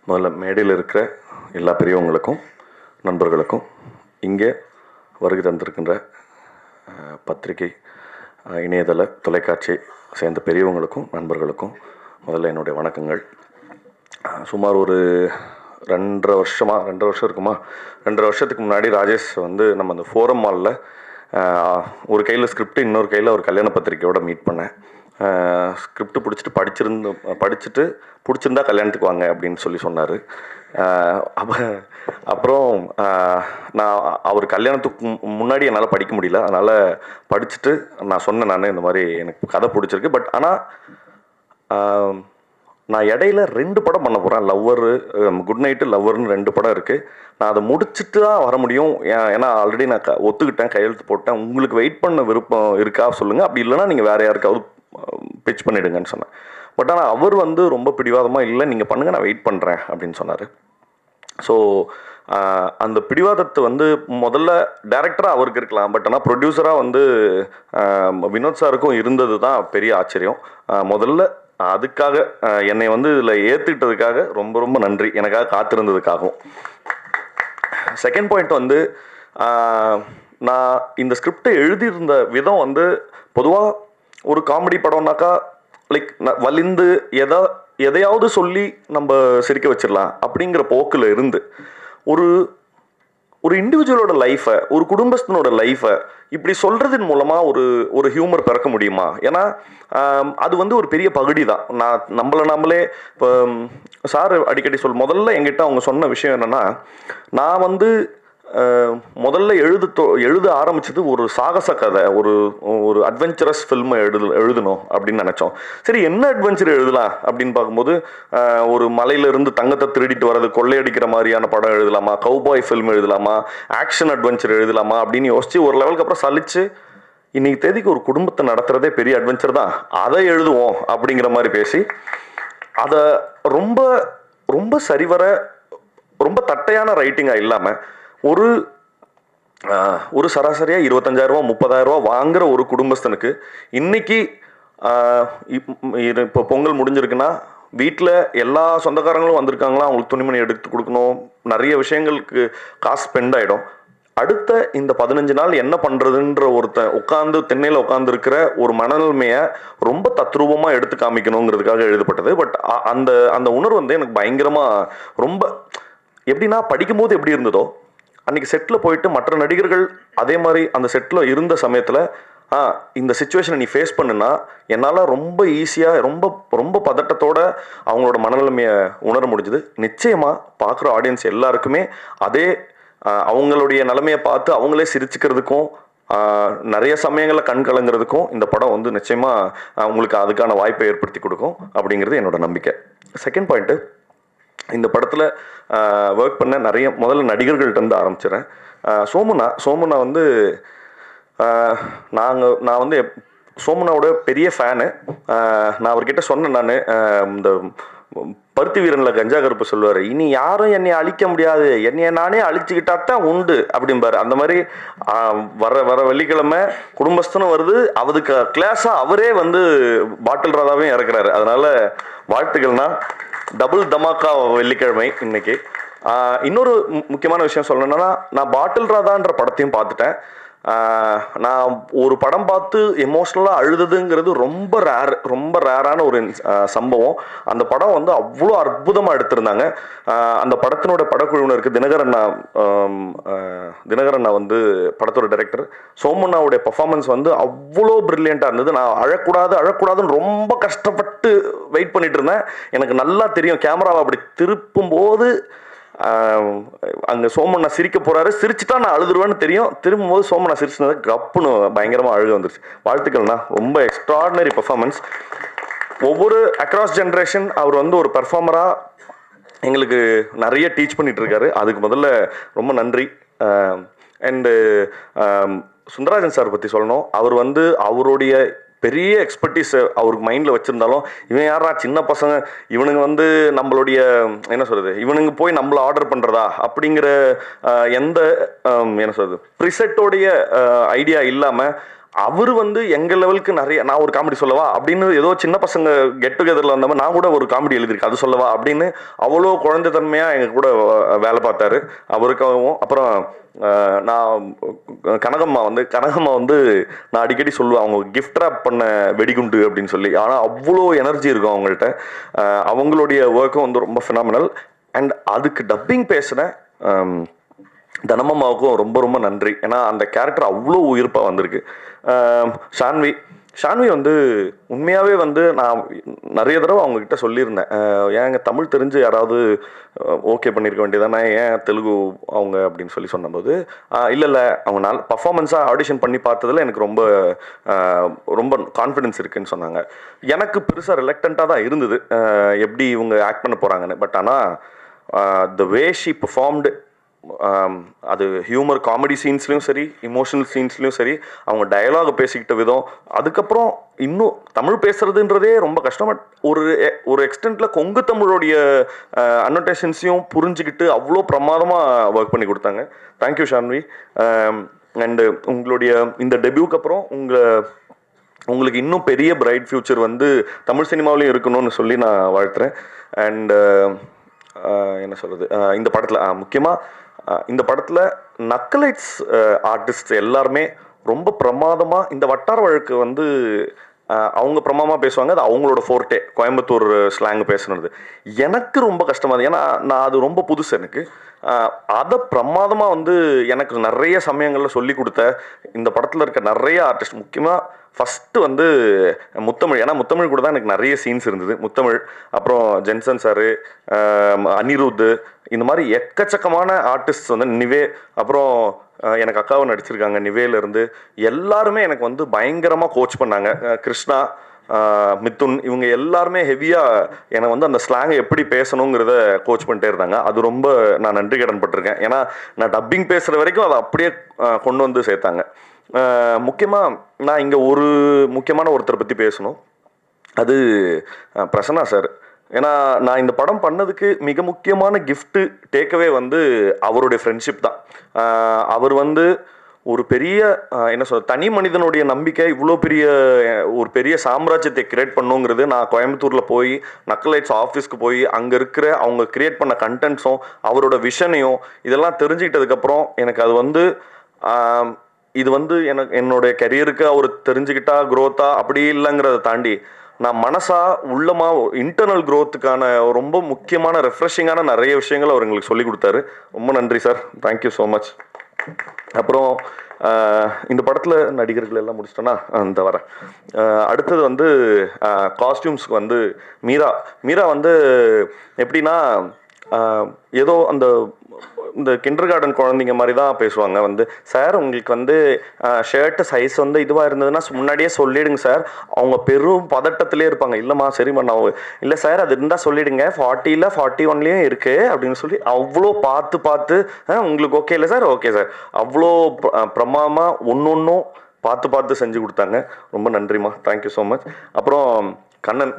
முதல்ல மேடையில் இருக்கிற எல்லா பெரியவங்களுக்கும் நண்பர்களுக்கும் இங்கே வருகை தந்திருக்கின்ற பத்திரிகை இணையதள தொலைக்காட்சி சேர்ந்த பெரியவங்களுக்கும் நண்பர்களுக்கும் முதல்ல என்னுடைய வணக்கங்கள். சுமார் ஒரு 2.5 வருஷம் இருக்குமா, 2.5 வருஷத்துக்கு முன்னாடி ராஜேஷ் வந்து நம்ம அந்த ஃபோரம் மாலில் ஒரு கையில் ஸ்கிரிப்ட், இன்னொரு கையில் ஒரு கல்யாண பத்திரிக்கையோட மீட் பண்ணேன். ஸ்கிரிப்ட் படிச்சுட்டு பிடிச்சிருந்தா கல்யாணத்துக்கு வாங்க அப்படின்னு சொன்னார். அப்புறம் நான் அவர் கல்யாணத்துக்கு முன்னாடி என்னால் படிக்க முடியல, அதனால் படிச்சுட்டு நான் சொன்னேன், இந்த மாதிரி எனக்கு கதை பிடிச்சிருக்கு, பட் ஆனால் நான் இடையில 2 படம் பண்ண போகிறேன். லவ்வரு, குட் நைட்டு, லவ்வர்னு 2 படம் இருக்குது. நான் அதை முடிச்சுட்டு தான் வர முடியும். ஏன்னா ஆல்ரெடி நான் ஒத்துக்கிட்டேன், கையெழுத்து போட்டேன். உங்களுக்கு வெயிட் பண்ண விருப்பம் இருக்கா சொல்லுங்கள், அப்படி இல்லைனா நீங்கள் வேறு யாருக்காவது பிச் பண்ணிவிடுங்கன்னு சொன்னேன். பட் ஆனால் அவர் வந்து ரொம்ப பிடிவாதமாக, இல்லை நீங்கள் பண்ணுங்கள், நான் வெயிட் பண்ணுறேன் அப்படின்னு சொன்னார். ஸோ அந்த பிடிவாதத்தை வந்து முதல்ல டைரக்டராக அவருக்கு இருக்கலாம், பட் ஆனால் ப்ரொடியூசராக வந்து வினோத் சாருக்கும் இருந்தது தான் பெரிய ஆச்சரியம். முதல்ல அதுக்காக என்னை வந்து இதில் ஏற்றுக்கிட்டதுக்காக ரொம்ப ரொம்ப நன்றி, எனக்காக காத்திருந்ததுக்காகவும். செகண்ட் பாயிண்ட் வந்து, நான் இந்த ஸ்கிரிப்டை எழுதியிருந்த விதம் வந்து பொதுவாக ஒரு காமெடி படம்னாக்கா லைக் வலிந்து எதையாவது சொல்லி நம்ம சிரிக்க வச்சிடலாம் அப்படிங்கிற போக்கில் இருந்து ஒரு இண்டிவிஜுவலோட லைஃப்பை, ஒரு குடும்பத்தினோட லைஃப்பை இப்படி சொல்கிறதன் மூலமாக ஒரு ஹியூமர் பிறக்க முடியுமா? ஏன்னா அது வந்து ஒரு பெரிய பகுதி தான். நம்மளே இப்போ சார் அடிக்கடி முதல்ல என்கிட்ட அவங்க சொன்ன விஷயம் என்னென்னா, நான் வந்து முதல்ல எழுத ஆரம்பிச்சது ஒரு சாகச கதை, ஒரு அட்வென்ச்சரஸ் ஃபில்மை எழுதணும் அப்படின்னு நினச்சோம். சரி, என்ன அட்வென்ச்சர் எழுதலாம் அப்படின்னு பார்க்கும்போது, ஒரு மலையிலிருந்து தங்கத்தை திருடிட்டு வர்றது, கொள்ளையடிக்கிற மாதிரியான படம் எழுதலாமா, கவுபாய் ஃபில்ம் எழுதலாமா, ஆக்ஷன் அட்வென்ச்சர் எழுதலாமா அப்படின்னு யோசிச்சு ஒரு லெவலுக்கு அப்புறம் சலிச்சு, இன்னைக்கு தேதிக்கு ஒரு குடும்பத்தை நடத்துறதே பெரிய அட்வென்ச்சர் தான், அதை எழுதுவோம் அப்படிங்கிற மாதிரி பேசி அதை ரொம்ப ரொம்ப சரிவர ரொம்ப தட்டையான ரைட்டிங்காக இல்லாமல் ஒரு சராசரியாக 25,000 ரூபா 30,000 ரூபா வாங்குற ஒரு குடும்பஸ்தனுக்கு இன்னைக்கு இப்போ பொங்கல் முடிஞ்சிருக்குன்னா வீட்டில் எல்லா சொந்தக்காரங்களும் வந்திருக்காங்களா, அவங்களுக்கு துணிமணி எடுத்து கொடுக்கணும், நிறைய விஷயங்களுக்கு காசு ஸ்பெண்ட் ஆகிடும். அடுத்த இந்த 15 நாள் என்ன பண்ணுறதுன்ற ஒருத்தன் திண்ணையில் உட்காந்துருக்கிற ஒரு மனநிலைமையை ரொம்ப தத்ரூபமாக எடுத்து காமிக்கணுங்கிறதுக்காக எழுதப்பட்டது. பட் அந்த உணர்வு வந்து எனக்கு பயங்கரமாக ரொம்ப எப்படின்னா, படிக்கும்போது எப்படி இருந்ததோ அன்றைக்கி செட்டில் போயிட்டு மற்ற நடிகர்கள் அதே மாதிரி அந்த செட்டில் இருந்த சமயத்தில் இந்த சுச்சுவேஷனை நீ ஃபேஸ் பண்ணுன்னா என்னால் ரொம்ப ஈஸியாக ரொம்ப ரொம்ப பதட்டத்தோடு அவங்களோட மனநிலைமையை உணர முடிஞ்சுது. நிச்சயமாக பார்க்குற ஆடியன்ஸ் எல்லாருக்குமே அதே அவங்களுடைய நிலைமையை பார்த்து அவங்களே சிரிச்சுக்கிறதுக்கும் நிறைய சமயங்களில் கண் கலங்கிறதுக்கும் இந்த படம் வந்து நிச்சயமாக உங்களுக்கு அதுக்கான வாய்ப்பை ஏற்படுத்தி கொடுக்கும் அப்படிங்கிறது என்னோட நம்பிக்கை. செகண்ட் பாயிண்ட்டு, இந்த படத்தில் ஒர்க் பண்ண முதல்ல நடிகர்கள்ட்ட ஆரம்பிச்சிடறேன். சோமுனா வந்து நான் வந்து சோமுனாவோட பெரிய ஃபேனு. நான் அவர்கிட்ட சொன்னேன், நான் இந்த பருத்தி வீரனில் கஞ்சா கருப்பு சொல்லுவார், இனி யாரும் என்னை அழிக்க முடியாது, என்னைய நானே அழிச்சுக்கிட்டாத்தான் உண்டு அப்படிம்பாரு. அந்த மாதிரி வர வெள்ளிக்கிழமை குடும்பஸ்தனும் வருது, அவருக்கு கிளாஸாக அவரே வந்து பாட்டில் ராதாவையும் இறக்குறாரு. அதனால் வாழ்த்துக்கள்னா, டபுள் தமாக்கா வெள்ளிக்கிழமை இன்னைக்கு. இன்னொரு முக்கியமான விஷயம் சொல்லணும்னா, நான் பாட்டில் ராதான்ற படத்தையும் பார்த்துட்டேன். நான் ஒரு படம் பார்த்து எமோஷ்னலாக அழுதுங்கிறது ரொம்ப ரேரான ஒரு சம்பவம். அந்த படம் வந்து அவ்வளோ அற்புதமாக எடுத்திருந்தாங்க. அந்த படத்தினோட படக்குழுவினருக்கு தினகரன் வந்து படத்தோட டைரக்டர். சோமுனாவுடைய பர்ஃபார்மன்ஸ் வந்து அவ்வளோ பிரில்லியண்ட்டாக இருந்தது. நான் அழக்கூடாதுன்னு ரொம்ப கஷ்டப்பட்டு வெயிட் பண்ணிட்டு இருந்தேன். எனக்கு நல்லா தெரியும், கேமராவை அப்படி திருப்பும்போது அங்கே சோமண்ணா சிரிக்க போகிறாரு, சிரிச்சுட்டா நான் அழுதுருவேன்னு தெரியும். திரும்பும்போது சோமண்ணா சிரிச்சுனது கப்புன்னு பயங்கரமாக அழுக வந்துருச்சு. வாழ்த்துக்கள்ண்ணா, ரொம்ப எக்ஸ்ட்ராடினரி பர்ஃபார்மன்ஸ். ஒவ்வொரு அக்ராஸ் ஜென்ரேஷன் அவர் வந்து ஒரு பெர்ஃபார்மராக எங்களுக்கு நிறைய டீச் பண்ணிட்டு இருக்காரு. அதுக்கு முதல்ல ரொம்ப நன்றி. அண்டு சுந்தரராஜன் சார் பற்றி சொல்லணும். அவர் வந்து அவருடைய பெரிய எக்ஸ்பர்டீஸ் அவருக்கு மைண்டில் வச்சுருந்தாலும், இவன் யாரா சின்ன பசங்க, இவனுங்க வந்து நம்மளுடைய என்ன சொல்கிறது, இவனுங்க போய் நம்மளை ஆர்டர் பண்ணுறதா அப்படிங்கிற எந்த என்ன சொல்கிறது ப்ரிசெட்டோடைய ஐடியா இல்லாமல் அவர் வந்து எங்கள் லெவலுக்கு நிறைய, நான் ஒரு காமெடி சொல்லவா அப்படின்னு ஏதோ சின்ன பசங்க கெட் டுகெதரில் வந்தவங்க, நான் கூட ஒரு காமெடி எழுதியிருக்கேன் அது சொல்லவா அப்படின்னு அவ்வளோ குழந்தைத்தன்மையாக எங்கள் கூட வேலை பார்த்தாரு. அவருக்காகவும் அப்புறம் நான் கனகம்மா வந்து நான் அடிக்கடி சொல்லுவேன், அவங்க கிஃப்ட் ரேப் பண்ண வெடிகுண்டு அப்படின்னு சொல்லி. ஆனால் அவ்வளோ எனர்ஜி இருக்கும் அவங்கள்ட்ட. அவங்களுடைய ஒர்க்கும் வந்து ரொம்ப ஃபினாமினல். அண்ட் அதுக்கு டப்பிங் பேசின தனமம்மாவுக்கும் ரொம்ப ரொம்ப நன்றி. ஏன்னா அந்த கேரக்டர் அவ்வளோ உயிர்ப்பாக வந்திருக்கு. ஷான்வி வந்து உண்மையாகவே வந்து நான் நிறைய தடவை அவங்கக்கிட்ட சொல்லியிருந்தேன், ஏங்க தமிழ் தெரிஞ்சு யாராவது ஓகே பண்ணியிருக்க வேண்டியதானே, ஏன் தெலுங்கு அவங்க அப்படின்னு சொன்னபோது, இல்லை அவங்க நாள் பர்ஃபார்மன்ஸாக ஆடிஷன் பண்ணி பார்த்ததில் எனக்கு ரொம்ப ரொம்ப கான்ஃபிடென்ஸ் இருக்குதுன்னு சொன்னாங்க. எனக்கு பெருசாக ரிலக்டண்ட்டாக தான் இருந்தது எப்படி இவங்க ஆக்ட் பண்ண போகிறாங்கன்னு. பட் ஆனால் த வே ஷி பெர்ஃபார்ம்டு, அது ஹியூமர் காமெடி சீன்ஸ்லையும் சரி, இமோஷனல் சீன்ஸ்லையும் சரி, அவங்க டயலாக் பேசிக்கிட்ட விதம், அதுக்கப்புறம் இன்னும் தமிழ் பேசுறதுன்றதே ரொம்ப கஷ்டம். பட் ஒரு எக்ஸ்டென்ட்டில் கொங்கு தமிழோடைய அனோட்டேஷன்ஸையும் புரிஞ்சுக்கிட்டு அவ்வளோ பிரமாதமாக ஒர்க் பண்ணி கொடுத்தாங்க. தேங்க்யூ ஷான்வி. அண்டு உங்களுடைய இந்த டெபியூக்கு அப்புறம் உங்களுக்கு இன்னும் பெரிய பிரைட் ஃபியூச்சர் வந்து தமிழ் சினிமாவிலையும் இருக்கணும்னு சொல்லி நான் வாழ்த்துறேன். அண்டு என்ன சொல்கிறது, இந்த படத்தில் முக்கியமாக இந்த படத்தில் நக்கலைட்ஸ் ஆர்டிஸ்ட் எல்லாருமே ரொம்ப பிரமாதமாக, இந்த வட்டார வழக்கு வந்து அவங்க பிரமாதமாக பேசுவாங்க. அது அவங்களோட ஃபோர்ட்டே, கோயம்புத்தூர் ஸ்லாங் பேசுனது எனக்கு ரொம்ப கஷ்டமாக. ஏன்னா நான் அது ரொம்ப புதுசு எனக்கு. அதை பிரமாதமாக வந்து எனக்கு நிறைய சமயங்களில் சொல்லி கொடுத்த இந்த படத்தில் இருக்க நிறைய ஆர்டிஸ்ட், முக்கியமாக ஃபஸ்ட்டு வந்து முத்தமிழ். ஏன்னா முத்தமிழ் கூட தான் எனக்கு நிறைய சீன்ஸ் இருந்தது. முத்தமிழ், அப்புறம் ஜென்சன் சாரு, அனிருத், இந்த மாதிரி எக்கச்சக்கமான ஆர்டிஸ்ட் வந்து நிவே, அப்புறம் எனக்கு அக்காவை நடிச்சிருக்காங்க நிவேலேருந்து, எல்லாருமே எனக்கு வந்து பயங்கரமாக கோச் பண்ணாங்க. கிருஷ்ணா, மிதுன், இவங்க எல்லாருமே ஹெவியாக என்னை வந்து அந்த ஸ்லாங்கை எப்படி பேசணுங்கிறத கோச் பண்ணிட்டே இருந்தாங்க. அது ரொம்ப நான் நன்றி கடன் பட்டிருக்கேன். ஏன்னா நான் டப்பிங் பேசுகிற வரைக்கும் அதை அப்படியே கொண்டு வந்து சேர்த்தாங்க. முக்கியமாக நான் இங்கே ஒரு முக்கியமான ஒருத்தரை பற்றி பேசணும், அது பிரசன்னா சார். ஏன்னா நான் இந்த படம் பண்ணதுக்கு மிக முக்கியமான கிஃப்ட்டு டேக்அவே வந்து அவருடைய ஃப்ரெண்ட்ஷிப் தான். அவர் வந்து ஒரு பெரிய என்ன சொல்ற, தனி மனிதனுடைய நம்பிக்கை இவ்வளோ ஒரு பெரிய சாம்ராஜ்யத்தை கிரியேட் பண்ணுங்கிறது, நான் கோயம்புத்தூரில் போய் நக்கலைட்ஸ் ஆஃபீஸ்க்கு போய் அங்கே இருக்கிற அவங்க கிரியேட் பண்ண கண்டென்ட்ஸும் அவரோட விஷனையும் இதெல்லாம் தெரிஞ்சுக்கிட்டதுக்கப்புறம் எனக்கு அது வந்து இது வந்து என்னுடைய கெரியருக்கு அவர் தெரிஞ்சுக்கிட்டா க்ரோத்தா அப்படி இல்லைங்கிறத தாண்டி நான் மனசா உள்ளமா இன்டர்னல் க்ரோத்துக்கான ரொம்ப முக்கியமான ரெஃப்ரெஷிங்கான நிறைய விஷயங்கள் அவர் எங்களுக்கு சொல்லி கொடுத்தாரு. ரொம்ப நன்றி சார், தேங்க்யூ ஸோ மச். அப்புறம் இந்த படத்தில் நடிகர்கள் எல்லாம் முடிச்சிட்டோன்னா இந்த வரேன். அடுத்தது வந்து காஸ்டியூம்ஸ்க்கு வந்து மீரா வந்து எப்படின்னா ஏதோ இந்த கிண்டர் கார்டன் குழந்தைங்க மாதிரி தான் பேசுவாங்க. வந்து சார் உங்களுக்கு வந்து ஷர்ட்டு சைஸ் வந்து இதுவாக இருந்ததுன்னா முன்னாடியே சொல்லிடுங்க சார். அவங்க பெரும் பதட்டத்திலே இருப்பாங்க. இல்லைம்மா சரிம்மா, நான் இல்லை சார் அது இருந்தால் சொல்லிடுங்க, 40 41 இருக்குது அப்படின்னு சொல்லி அவ்வளோ பார்த்து உங்களுக்கு ஓகே இல்லை சார், ஓகே சார், அவ்வளோ பிரமாதமாக ஒன்றும் பார்த்து செஞ்சு கொடுத்தாங்க. ரொம்ப நன்றிம்மா, தேங்க்யூ ஸோ மச். அப்புறம் கண்ணன்,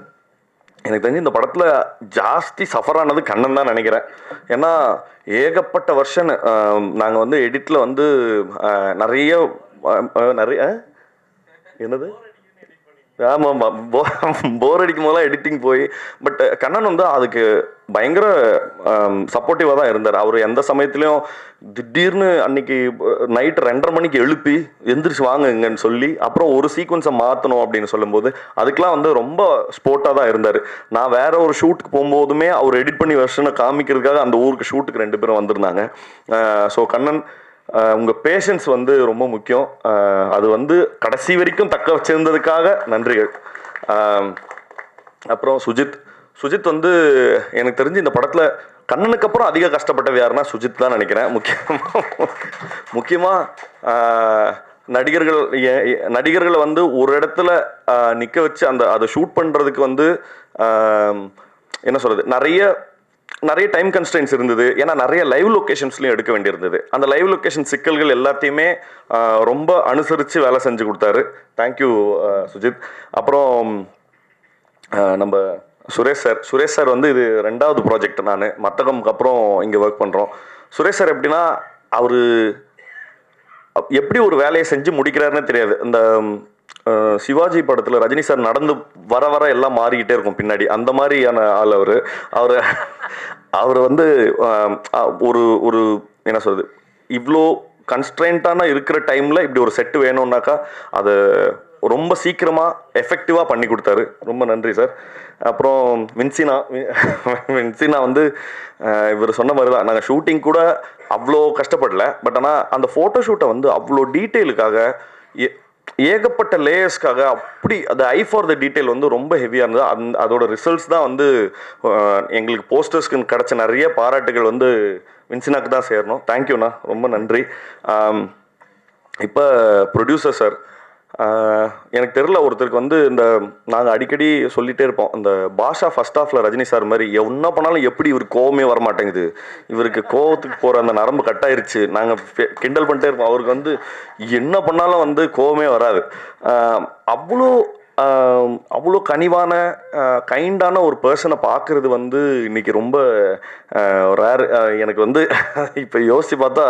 எனக்கு தெரிஞ்சு இந்த படத்தில் ஜாஸ்தி சஃபர் ஆனது கண்ணன் தான் நினைக்கிறேன். ஏன்னா ஏகப்பட்ட வருஷன் நாங்கள் வந்து எடிட்டில் வந்து நிறைய என்னது ஆமாம் போர் அடிக்கும் போதெல்லாம் எடிட்டிங் போய், பட் கண்ணன் வந்து அதுக்கு பயங்கர சப்போர்ட்டிவாக தான் இருந்தார். அவர் எந்த சமயத்துலையும் திடீர்னு அன்னைக்கு நைட்டு 2:30 மணிக்கு எழுப்பி எந்திரிச்சு வாங்குங்கன்னு சொல்லி அப்புறம் ஒரு சீக்வன்ஸை மாற்றணும் அப்படின்னு சொல்லும்போது அதுக்கெலாம் வந்து ரொம்ப ஸ்போர்ட்டாக தான் இருந்தார். நான் வேற ஒரு ஷூட்டுக்கு போகும்போதுமே அவர் எடிட் பண்ணி வெர்ஷனை காமிக்கிறதுக்காக அந்த ஊருக்கு ஷூட்டுக்கு 2 பேரும் வந்திருந்தாங்க. ஸோ கண்ணன், உங்கள் பேஷன்ஸ் வந்து ரொம்ப முக்கியம். அது வந்து கடைசி வரைக்கும் தக்க வச்சிருந்ததுக்காக நன்றிகள். அப்புறம் சுஜித் வந்து எனக்கு தெரிஞ்சு இந்த படத்தில் கண்ணனுக்கு அப்புறம் அதிக கஷ்டப்பட்டது யாருன்னா சுஜித் தான் நினைக்கிறேன். முக்கியமாக நடிகர்களை வந்து ஒரு இடத்துல நிற்க வச்சு அதை ஷூட் பண்ணுறதுக்கு வந்து என்ன சொல்கிறது, நிறைய டைம் கன்ஸ்ட்ரெயின்ஸ் இருந்தது. ஏன்னா நிறைய லைவ் லொக்கேஷன்ஸ்லையும் எடுக்க வேண்டியிருந்தது. அந்த லைவ் லொக்கேஷன் சிக்கல்கள் எல்லாத்தையுமே ரொம்ப அனுசரித்து வேலை செஞ்சு கொடுத்தாரு. தேங்க்யூ சுஜித். அப்புறம் நம்ம சுரேஷ் சார் வந்து இது 2வது ப்ராஜெக்ட். நான் மத்தகம்க்கு அப்புறம் இங்கே ஒர்க் பண்ணுறோம். சுரேஷ் சார் எப்படின்னா எப்படி ஒரு வேலையை செஞ்சு முடிக்கிறாருன்னு தெரியாது. இந்த சிவாஜி படத்தில் ரஜினி சார் நடந்து வர வர எல்லாம் மாறிக்கிட்டே இருக்கும் பின்னாடி, அந்த மாதிரியான ஆள் அவர். அவர் அவர் வந்து ஒரு ஒரு என்ன சொல்றது, இவ்வளோ கன்ஸ்ட்ரெயின்டான இருக்கிற டைமில் இப்படி ஒரு செட்டு வேணும்னாக்கா அதை ரொம்ப சீக்கிரமாக எஃபெக்டிவாக பண்ணி கொடுத்தாரு. ரொம்ப நன்றி சார். அப்புறம் வின்சினா வந்து இவர் சொன்ன மாதிரி தான், நாங்கள் ஷூட்டிங் கூட அவ்வளோ கஷ்டப்படல. பட் ஆனால் அந்த ஃபோட்டோ ஷூட்டை வந்து அவ்வளோ டீட்டெயிலுக்காக, ஏகப்பட்ட லேயர்ஸ்க்காக, அப்படி அது ஐ ஃபார் த டீட்டெயில் வந்து ரொம்ப ஹெவியாக இருந்தது. அதோட ரிசல்ட்ஸ் தான் வந்து எங்களுக்கு போஸ்டர்ஸ்க்கு கிடச்ச நிறைய பாராட்டுகள் வந்து வின்சினாக்கு தான் சேரணும். தேங்க்யூண்ணா, ரொம்ப நன்றி. இப்போ ப்ரொடியூசர் சார், எனக்கு தெரில, ஒருத்தருக்கு வந்து இந்த நாங்கள் அடிக்கடி சொல்லிகிட்டே இருப்போம், இந்த பாஷா ஃபர்ஸ்ட் ஹாஃபில் ரஜினி சார் மாதிரி என்ன பண்ணாலும் எப்படி இவர் கோவமே வரமாட்டேங்குது, இவருக்கு கோவத்துக்கு போகிற அந்த நரம்பு கட்டாயிருச்சு, நாங்கள் கிண்டல் பண்ணிட்டே இருப்போம். அவருக்கு வந்து என்ன பண்ணாலும் வந்து கோவமே வராது. அவ்வளோ அவ்வளோ கனிவான கைண்டான ஒரு பர்சனை பார்க்குறது வந்து இன்னைக்கு ரொம்ப ரேர். எனக்கு வந்து இப்போ யோசித்து பார்த்தா,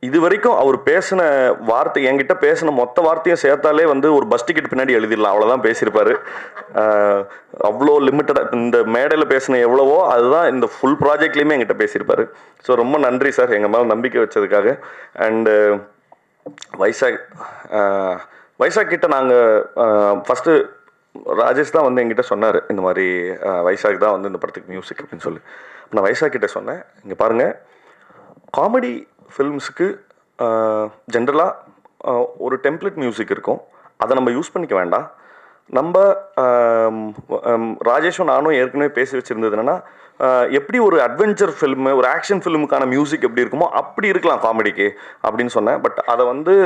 இது வரைக்கும் அவர் பேசின வார்த்தை, என்கிட்ட பேசின மொத்த வார்த்தையும் சேர்த்தாலே வந்து ஒரு பஸ் டிக்கெட் பின்னாடி எழுதிடலாம், அவ்வளோதான் பேசியிருப்பாரு. அவ்வளோ லிமிட்டடாக இந்த மேடையில் பேசின எவ்வளவோ அதுதான் இந்த ஃபுல் ப்ராஜெக்ட்லேயுமே என்கிட்ட பேசியிருப்பாரு. ஸோ ரொம்ப நன்றி சார் எங்கள் மேலே நம்பிக்கை வச்சதுக்காக. அண்டு வைசாக் கிட்ட நாங்கள் ஃபஸ்ட்டு ராஜேஷ் தான் வந்து எங்கிட்ட சொன்னார், இந்த மாதிரி வைசாக் தான் வந்து இந்த படத்துக்கு மியூசிக் அப்படின்னு சொல்லி. நான் வைசாக் கிட்ட சொன்னேன், இங்கே பாருங்கள், காமெடி ஃபில்ம்ஸுக்கு ஜென்ரலாக ஒரு டெம்ப்ளேட் மியூசிக் இருக்கும், அதை நம்ம யூஸ் பண்ணிக்க வேண்டாம். நம்ம ராஜேஷும் நானும் ஏற்கனவே பேசி வச்சுருந்தது என்னென்னா, எப்படி ஒரு அட்வென்ச்சர் ஃபில்மு, ஒரு ஆக்ஷன் ஃபில்முக்கான மியூசிக் எப்படி இருக்குமோ அப்படி இருக்கலாம் காமெடிக்கு அப்படின்னு சொன்னேன். பட் அதை வந்து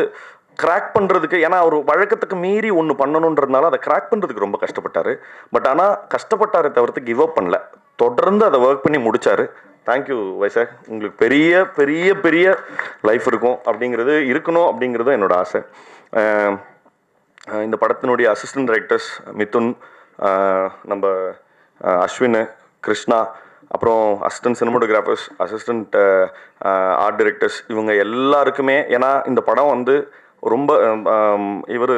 கிராக் பண்ணுறதுக்கு, ஏன்னா அவர் வழக்கத்துக்கு மீறி ஒன்று பண்ணணுன்றதுனால அதை கிராக் பண்ணுறதுக்கு ரொம்ப கஷ்டப்பட்டார். பட் ஆனால் கஷ்டப்பட்டாரை தவிர்த்து கிவ் அப் பண்ணல, தொடர்ந்து அதை ஒர்க் பண்ணி முடித்தார். தேங்க்யூ வைசாக், உங்களுக்கு பெரிய பெரிய பெரிய லைஃப் இருக்கணும் அப்படிங்கிறது என்னோட ஆசை. இந்த படத்தினுடைய அசிஸ்டன்ட் டைரக்டர்ஸ் மிதுன், நம்ம அஸ்வின், கிருஷ்ணா, அப்புறம் assistant cinematographers, assistant art directors, இவங்க எல்லாருக்குமே, ஏன்னா இந்த படம் வந்து ரொம்ப இவர்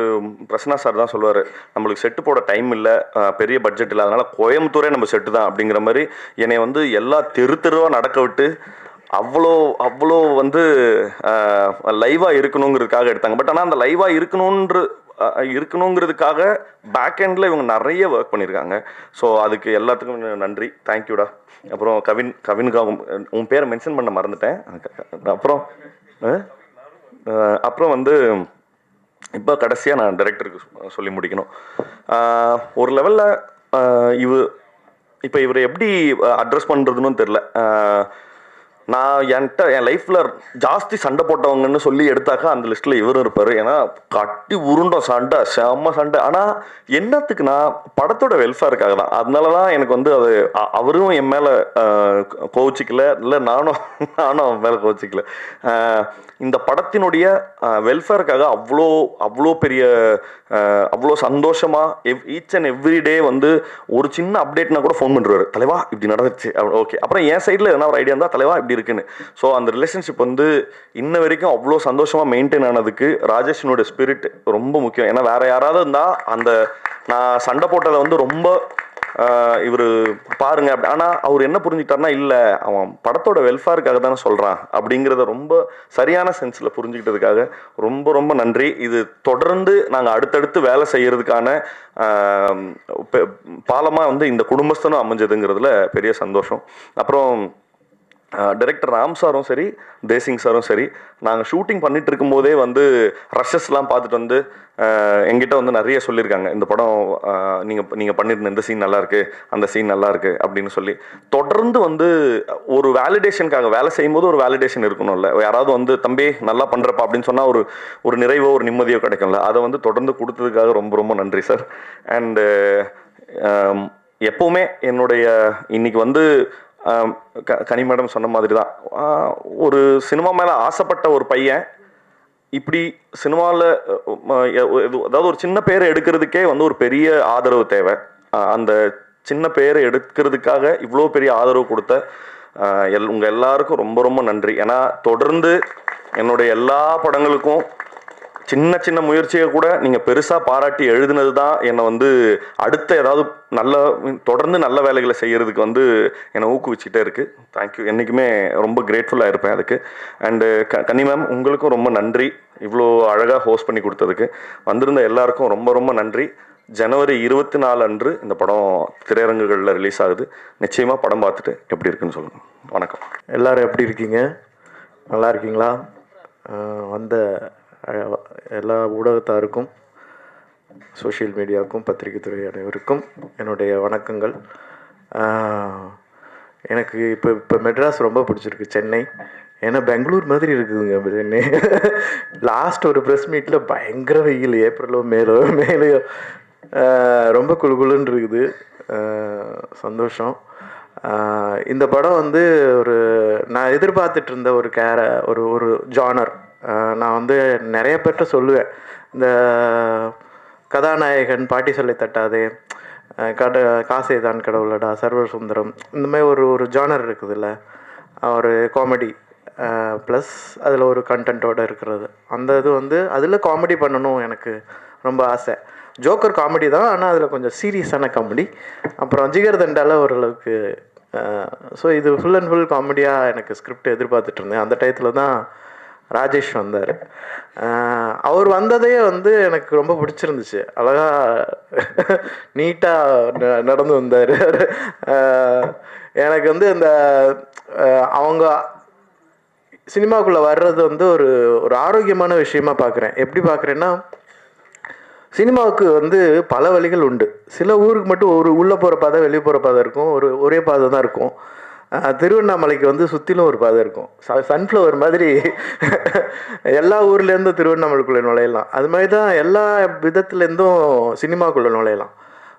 பிரசன்னா சார் தான் சொல்லுவார், நம்மளுக்கு செட்டு போட டைம் இல்லை, பெரிய பட்ஜெட் இல்லை, அதனால் கோயம்புத்தூரே நம்ம செட்டு தான் அப்படிங்கிற மாதிரி என்னை வந்து எல்லா தெருவாக நடக்க விட்டு அவ்வளோ வந்து லைவாக இருக்கணுங்கிறதுக்காக எடுத்தாங்க. பட் ஆனால் அந்த லைவாக இருக்கணுங்கிறதுக்காக பேக் எண்டில் இவங்க நிறைய ஒர்க் பண்ணியிருக்காங்க. ஸோ அதுக்கு எல்லாத்துக்கும் நன்றி, தேங்க்யூடா. அப்புறம் கவினுக்காக உன் பேரை மென்ஷன் பண்ண மறந்துட்டேன். அப்புறம் வந்து இப்போ கடைசியாக நான் டைரக்டருக்கு சொல்லி முடிக்கணும். ஒரு லெவலில் இப்போ இவரை எப்படி அட்ரஸ் பண்ணுறதுன்னு தெரில. நான் என் லைஃப்பில் ஜாஸ்தி சண்டை போட்டவங்கன்னு சொல்லி எடுத்தாக்கா அந்த லிஸ்ட்டில் இவரும் இருப்பார். ஏன்னா கட்டி உருண்டோம் சண்டை, செம்ம சண்டை. ஆனால் என்னத்துக்குன்னா படத்தோட வெல்ஃபேருக்காக தான். அதனால தான் எனக்கு வந்து அது அவரும் என் மேலே கோச்சிக்கல, இல்லை நானும் அவன் மேலே கோச்சிக்கல. இந்த படத்தினுடைய வெல்ஃபேருக்காக அவ்வளோ பெரிய அவ்வளோ சந்தோஷமாக ஈச் அண்ட் எவ்ரி டே வந்து ஒரு சின்ன அப்டேட்னா கூட ஃபோன் பண்ணுறாரு, தலைவா இப்படி நடந்துச்சு, ஓகே. அப்புறம் என் சைடில் எதனா ஒரு ஐடியா இருந்தால், தலைவா இப்படி இருக்குன்னு. ஸோ அந்த ரிலேஷன்ஷிப் வந்து இன்ன வரைக்கும் அவ்வளோ சந்தோஷமாக மெயின்டைன் ஆனதுக்கு ராஜேஷனோட ஸ்பிரிட் ரொம்ப முக்கியம். ஏன்னா வேற யாராவது இருந்தால் அந்த நான் சண்டை போட்டதை வந்து ரொம்ப இவர் பாருங்க அப்படி, ஆனால் அவர் என்ன புரிஞ்சுக்கிட்டாருன்னா, இல்லை அவன் படத்தோட வெல்ஃபேருக்காக தானே சொல்கிறான் அப்படிங்கிறத ரொம்ப சரியான சென்ஸில் புரிஞ்சுக்கிட்டதுக்காக ரொம்ப ரொம்ப நன்றி. இது தொடர்ந்து நாங்கள் அடுத்தடுத்து வேலை செய்கிறதுக்கான பாலமாக வந்து இந்த குடும்பஸ்தனும் அமைஞ்சதுங்கிறதுல பெரிய சந்தோஷம். அப்புறம் டைரக்டர் ராம் சாரும் சரி, தேசிங் சாரும் சரி, நாங்கள் ஷூட்டிங் பண்ணிட்டு இருக்கும்போதே வந்து ரஷஸ்லாம் பார்த்துட்டு வந்து எங்கிட்ட வந்து நிறைய சொல்லியிருக்காங்க, இந்த படம் நீங்கள் பண்ணியிருந்த இந்த சீன் நல்லாயிருக்கு, அந்த சீன் நல்லாயிருக்கு அப்படின்னு சொல்லி. தொடர்ந்து வந்து ஒரு வேலிடேஷனுக்காக வேலை செய்யும்போது ஒரு வேலிடேஷன் இருக்கணும்ல, யாராவது வந்து தம்பி நல்லா பண்ணுறப்பா அப்படின்னு சொன்னால் ஒரு நிறைவோ ஒரு நிம்மதியோ கிடைக்கும்ல, அதை வந்து தொடர்ந்து கொடுத்ததுக்காக ரொம்ப ரொம்ப நன்றி சார். அண்டு எப்போவுமே என்னுடைய இன்னைக்கு வந்து கனி மேடம் சொன்ன மாதிரி தான், ஒரு சினிமா மேலே ஆசைப்பட்ட ஒரு பையன் இப்படி சினிமாவில் அதாவது ஒரு சின்ன பேரை எடுக்கிறதுக்கே வந்து ஒரு பெரிய ஆதரவு தேவை. அந்த சின்ன பேரை எடுக்கிறதுக்காக இவ்வளோ பெரிய ஆதரவு கொடுத்த உங்கள் எல்லாருக்கும் ரொம்ப ரொம்ப நன்றி. ஏன்னா தொடர்ந்து என்னுடைய எல்லா படங்களுக்கும் சின்ன சின்ன முயற்சியை கூட நீங்கள் பெருசாக பாராட்டி எழுதுனது தான் என்னை வந்து அடுத்த ஏதாவது தொடர்ந்து நல்ல வேலைகளை செய்கிறதுக்கு வந்து என்னை ஊக்குவிச்சுட்டே இருக்குது. தேங்க்யூ. என்றைக்குமே ரொம்ப கிரேட்ஃபுல்லாக இருப்பேன் அதுக்கு. அண்டு கன்னி மேம், உங்களுக்கும் ரொம்ப நன்றி, இவ்வளோ அழகாக ஹோஸ்ட் பண்ணி கொடுத்ததுக்கு. வந்திருந்த எல்லாருக்கும் ரொம்ப ரொம்ப நன்றி. ஜனவரி 24 அன்று இந்த படம் திரையரங்குகளில் ரிலீஸ் ஆகுது. நிச்சயமாக படம் பார்த்துட்டு எப்படி இருக்குன்னு சொல்லுங்கள். வணக்கம். எல்லோரும் எப்படி இருக்கீங்க? நல்லா இருக்கீங்களா? வந்த எல்லா ஊடகத்தாருக்கும், சோஷியல் மீடியாவுக்கும், பத்திரிகை துறை அனைவருக்கும் என்னுடைய வணக்கங்கள். எனக்கு இப்போ மெட்ராஸ் ரொம்ப பிடிச்சிருக்கு, சென்னை. ஏன்னா பெங்களூர் மாதிரி இருக்குதுங்க சென்னை. லாஸ்ட் ஒரு ப்ரெஸ் மீட்டில் பயங்கர வெயில், ஏப்ரலோ மேலையோ ரொம்ப குளுகுளுன்னு இருக்குது. சந்தோஷம். இந்த படம் வந்து நான் எதிர்பார்த்துட்டு இருந்த ஒரு ஜானர். நான் வந்து நிறைய பேர்கிட்ட சொல்லுவேன், இந்த கதாநாயகன் பாட்டி சொல்லி தட்டாதே, காசே தான் கடவுளடா, சர்வர் சுந்தரம், இந்த மாதிரி ஒரு ஜானர் இருக்குதுல்ல, ஒரு காமெடி ப்ளஸ் அதில் ஒரு கண்டென்ட்டோடு இருக்கிறது. அந்த இது வந்து அதில் காமெடி பண்ணணும் எனக்கு ரொம்ப ஆசை. ஜோக்கர் காமெடி தான், ஆனால் அதில் கொஞ்சம் சீரியஸான காமெடி. அப்புறம் ஜிகர் தண்டால ஓரளவுக்கு. ஸோ இது ஃபுல் அண்ட் ஃபுல் காமெடியாக எனக்கு ஸ்கிரிப்ட் எதிர்பார்த்துட்டு இருந்தேன். அந்த டயத்தில் தான் ராஜேஷ் வந்தார். அவர் வந்ததே வந்து எனக்கு ரொம்ப பிடிச்சிருந்துச்சு. அழகாக நீட்டாக நடந்து வந்தார். எனக்கு வந்து இந்த அவங்க சினிமாவுக்குள்ளே வர்றது வந்து ஒரு ஆரோக்கியமான விஷயமா பார்க்குறேன். எப்படி பார்க்குறேன்னா, சினிமாவுக்கு வந்து பல வழிகள் உண்டு. சில ஊருக்கு மட்டும் உள்ளே போகிற பாதை, வெளியே போகிற பாதை இருக்கும். ஒரே பாதை தான் இருக்கும். திருவண்ணாமலைக்கு வந்து சுற்றிலும் ஒரு பாதை இருக்கும். சன்ஃப்ளவர் மாதிரி எல்லா ஊர்லேருந்தும் திருவண்ணாமலைக்குள்ளே நுழையலாம். அது மாதிரி தான் எல்லா விதத்துலேருந்தும் சினிமாக்குள்ளே நுழையலாம்.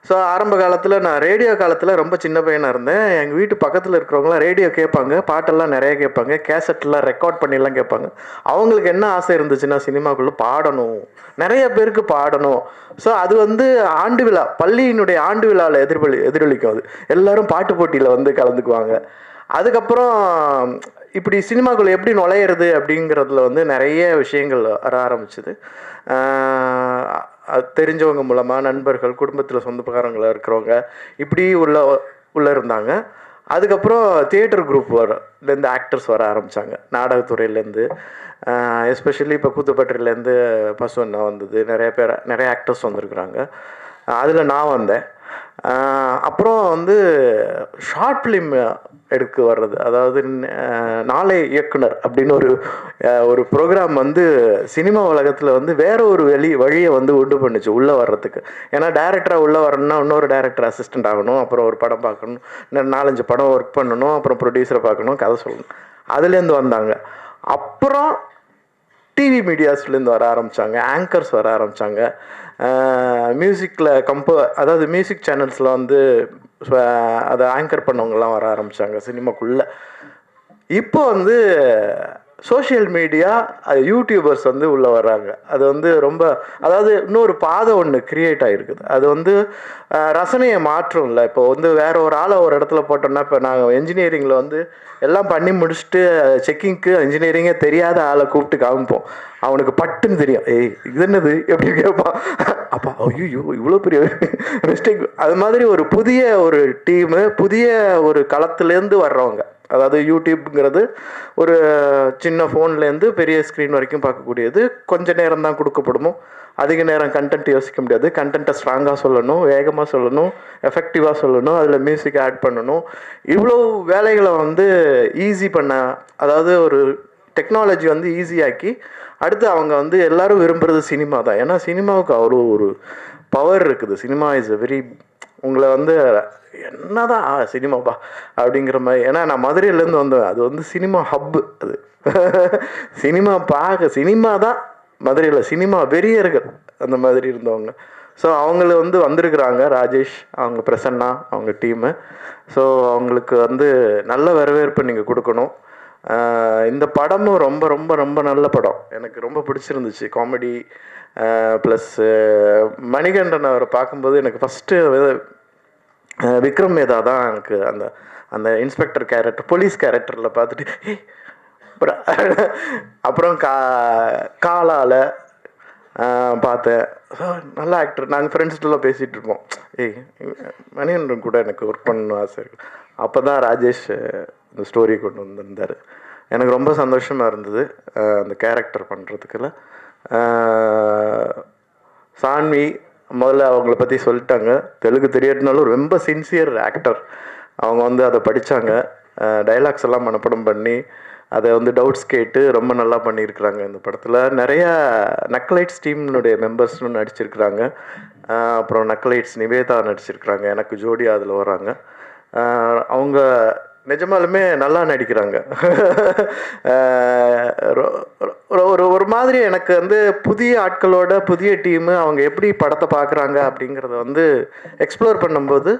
ஸோ ஆரம்ப காலத்தில், நான் ரேடியோ காலத்தில் ரொம்ப சின்ன பையனாக இருந்தேன். எங்கள் வீட்டு பக்கத்தில் இருக்கிறவங்களாம் ரேடியோ கேட்பாங்க, பாட்டெல்லாம் நிறைய கேட்பாங்க, கேசட்டெல்லாம் ரெக்கார்ட் பண்ணிலாம் கேட்பாங்க. அவங்களுக்கு என்ன ஆசை இருந்துச்சுன்னா, சினிமாக்குள்ளே பாடணும், நிறைய பேருக்கு பாடணும். ஸோ அது வந்து ஆண்டு விழா, பள்ளியினுடைய ஆண்டு விழாவில் எதிரொலிக்கும். அது எல்லோரும் பாட்டு போட்டியில் வந்து கலந்துக்குவாங்க. அதுக்கப்புறம் இப்படி சினிமாக்குள்ளே எப்படி நுழையிறது அப்படிங்கிறதுல வந்து நிறைய விஷயங்கள் வர ஆரம்பிச்சுது. தெரிஞ்சவங்க மூலமாக, நண்பர்கள், குடும்பத்தில் சொந்தக்காரங்களாக இருக்கிறவங்க இப்படி உள்ள இருந்தாங்க. அதுக்கப்புறம் தியேட்டர் குரூப்லேருந்து ஆக்டர்ஸ் வர ஆரம்பித்தாங்க, நாடகத்துறையிலேருந்து. எஸ்பெஷலி இப்போ கூத்துப்பட்டிலேருந்து பசுவண்ணா வந்தது, நிறைய ஆக்டர்ஸ் வந்திருக்கிறாங்க. அதில் நான் வந்தேன். அப்புறம் வந்து ஷார்ட் ஃபிலிம் எடுக்க வர்றது, அதாவது நாளை இயக்குனர் அப்படின்னு ஒரு ப்ரோக்ராம் வந்து சினிமா உலகத்தில் வந்து வேற ஒரு வழியை வந்து உண்டு பண்ணுச்சு உள்ளே வர்றதுக்கு. ஏன்னா டைரக்டராக உள்ளே வரணும்னா இன்னொரு டைரக்டர் அசிஸ்டண்ட் ஆகணும், அப்புறம் ஒரு படம் பார்க்கணும், 4-5 படம் ஒர்க் பண்ணணும், அப்புறம் ப்ரொடியூசரை பார்க்கணும், கதை சொல்லணும். அதுலேருந்து வந்தாங்க. அப்புறம் டிவி மீடியாஸ்லேருந்து வர ஆரம்பித்தாங்க, ஆங்கர்ஸ் வர ஆரம்பித்தாங்க. மியூசிக்கில் அதாவது மியூசிக் சேனல்ஸில் வந்து அதை ஆங்கர் பண்ணவங்கலாம் வர ஆரம்பித்தாங்க சினிமாக்குள்ளே. இப்போ வந்து சோஷியல் மீடியா, யூடியூபர்ஸ் வந்து உள்ளே வர்றாங்க. அது வந்து ரொம்ப, அதாவது இன்னொரு பாதை ஒன்று க்ரியேட் ஆகிருக்குது. அது வந்து ரசனையை மாற்றம் இல்லை. இப்போ வந்து வேறு ஒரு ஆளை ஒரு இடத்துல போட்டோம்னா, இப்போ நாங்கள் என்ஜினியரிங்கில் வந்து எல்லாம் பண்ணி முடிச்சுட்டு செக்கிங்க்கு இன்ஜினியரிங்கே தெரியாத ஆளை கூப்பிட்டு காமிப்போம். அவனுக்கு பட்டுன்னு தெரியும், இது என்னது எப்படி கேட்பான். அப்பா ஐயோ இவ்வளோ பெரிய மிஸ்டேக். அது மாதிரி ஒரு புதிய டீமு, புதிய ஒரு களத்துலேருந்து வர்றவங்க. அதாவது யூடியூப்ங்கிறது ஒரு சின்ன ஃபோன்லேருந்து பெரிய ஸ்க்ரீன் வரைக்கும் பார்க்கக்கூடியது. கொஞ்சம் நேரம் தான் கொடுக்கப்படுமோ, அதிக நேரம் கண்டென்ட் யோசிக்க முடியாது. கண்டென்ட்டை ஸ்ட்ராங்காக சொல்லணும், வேகமாக சொல்லணும், எஃபெக்டிவாக சொல்லணும், அதில் மியூசிக் ஆட் பண்ணணும். இவ்வளோ வேலைகளை வந்து ஈஸி பண்ண, அதாவது ஒரு டெக்னாலஜி வந்து ஈஸியாக்கி, அடுத்து அவங்க வந்து எல்லோரும் விரும்புகிறது சினிமா தான். ஏன்னா சினிமாவுக்கு அவ்வளோ ஒரு பவர் இருக்குது. சினிமா இஸ் எ வெரி, உங்களை வந்து என்னதான் சினிமாப்பா அப்படிங்கிற மாதிரி. ஏன்னா நான் மதுரையிலேருந்து வந்தேன். அது வந்து சினிமா ஹப்பு. அது சினிமா தான் மதுரையில் சினிமா வெறியர்கள் அந்த மாதிரி இருந்தவங்க. ஸோ அவங்கள வந்து வந்திருக்கிறாங்க, ராஜேஷ், அவங்க பிரசன்னா, அவங்க டீமு. ஸோ அவங்களுக்கு வந்து நல்ல வரவேற்பு நீங்கள் கொடுக்கணும். இந்த படமும் ரொம்ப ரொம்ப ரொம்ப நல்ல படம், எனக்கு ரொம்ப பிடிச்சிருந்துச்சு. காமெடி ப்ளஸ் மணிகண்டன் அவரை பார்க்கும்போது எனக்கு ஃபஸ்ட்டு விக்ரம் மேதா தான் எனக்கு அந்த இன்ஸ்பெக்டர் கேரக்டர், போலீஸ் கேரக்டரில் பார்த்துட்டு அப்புறம் அப்புறம் காலால பார்த்தேன். நல்ல ஆக்டர். நாங்கள் ஃப்ரெண்ட்ஸ்கிட்டலாம் பேசிகிட்டு இருப்போம், ஏய் மணிகண்டன் கூட எனக்கு ஒர்க் பண்ணணும் ஆசை இருக்குது. அப்போ தான் ராஜேஷ் இந்த ஸ்டோரி கொண்டு வந்திருந்தார். எனக்கு ரொம்ப சந்தோஷமாக இருந்தது அந்த கேரக்டர் பண்ணுறதுக்குள்ள. சான்வி முதல்ல அவங்கள பற்றி சொல்லிட்டாங்க. தெலுங்கு தெரியாட்டினாலும் ரொம்ப சின்சியர் ஆக்டர். அவங்க வந்து அதை படித்தாங்க, டைலாக்ஸ் எல்லாம் மனப்படம் பண்ணி அதை வந்து டவுட்ஸ் கேட்டு ரொம்ப நல்லா பண்ணியிருக்கிறாங்க. இந்த படத்தில் நிறையா நக்கலைட்ஸ் டீம்னுடைய மெம்பர்ஸ்னு நடிச்சிருக்கிறாங்க. அப்புறம் நக்கலைட்ஸ் நிவேதா நடிச்சிருக்கிறாங்க, எனக்கு ஜோடி அதில் வராங்க. அவங்க நிஜமாலுமே நல்லா நடிக்கிறாங்க. ஒரு மாதிரி எனக்கு வந்து புதிய ஆட்களோட புதிய டீமு அவங்க எப்படி படத்தை பார்க்குறாங்க அப்படிங்கிறத வந்து எக்ஸ்ப்ளோர் பண்ணும்போது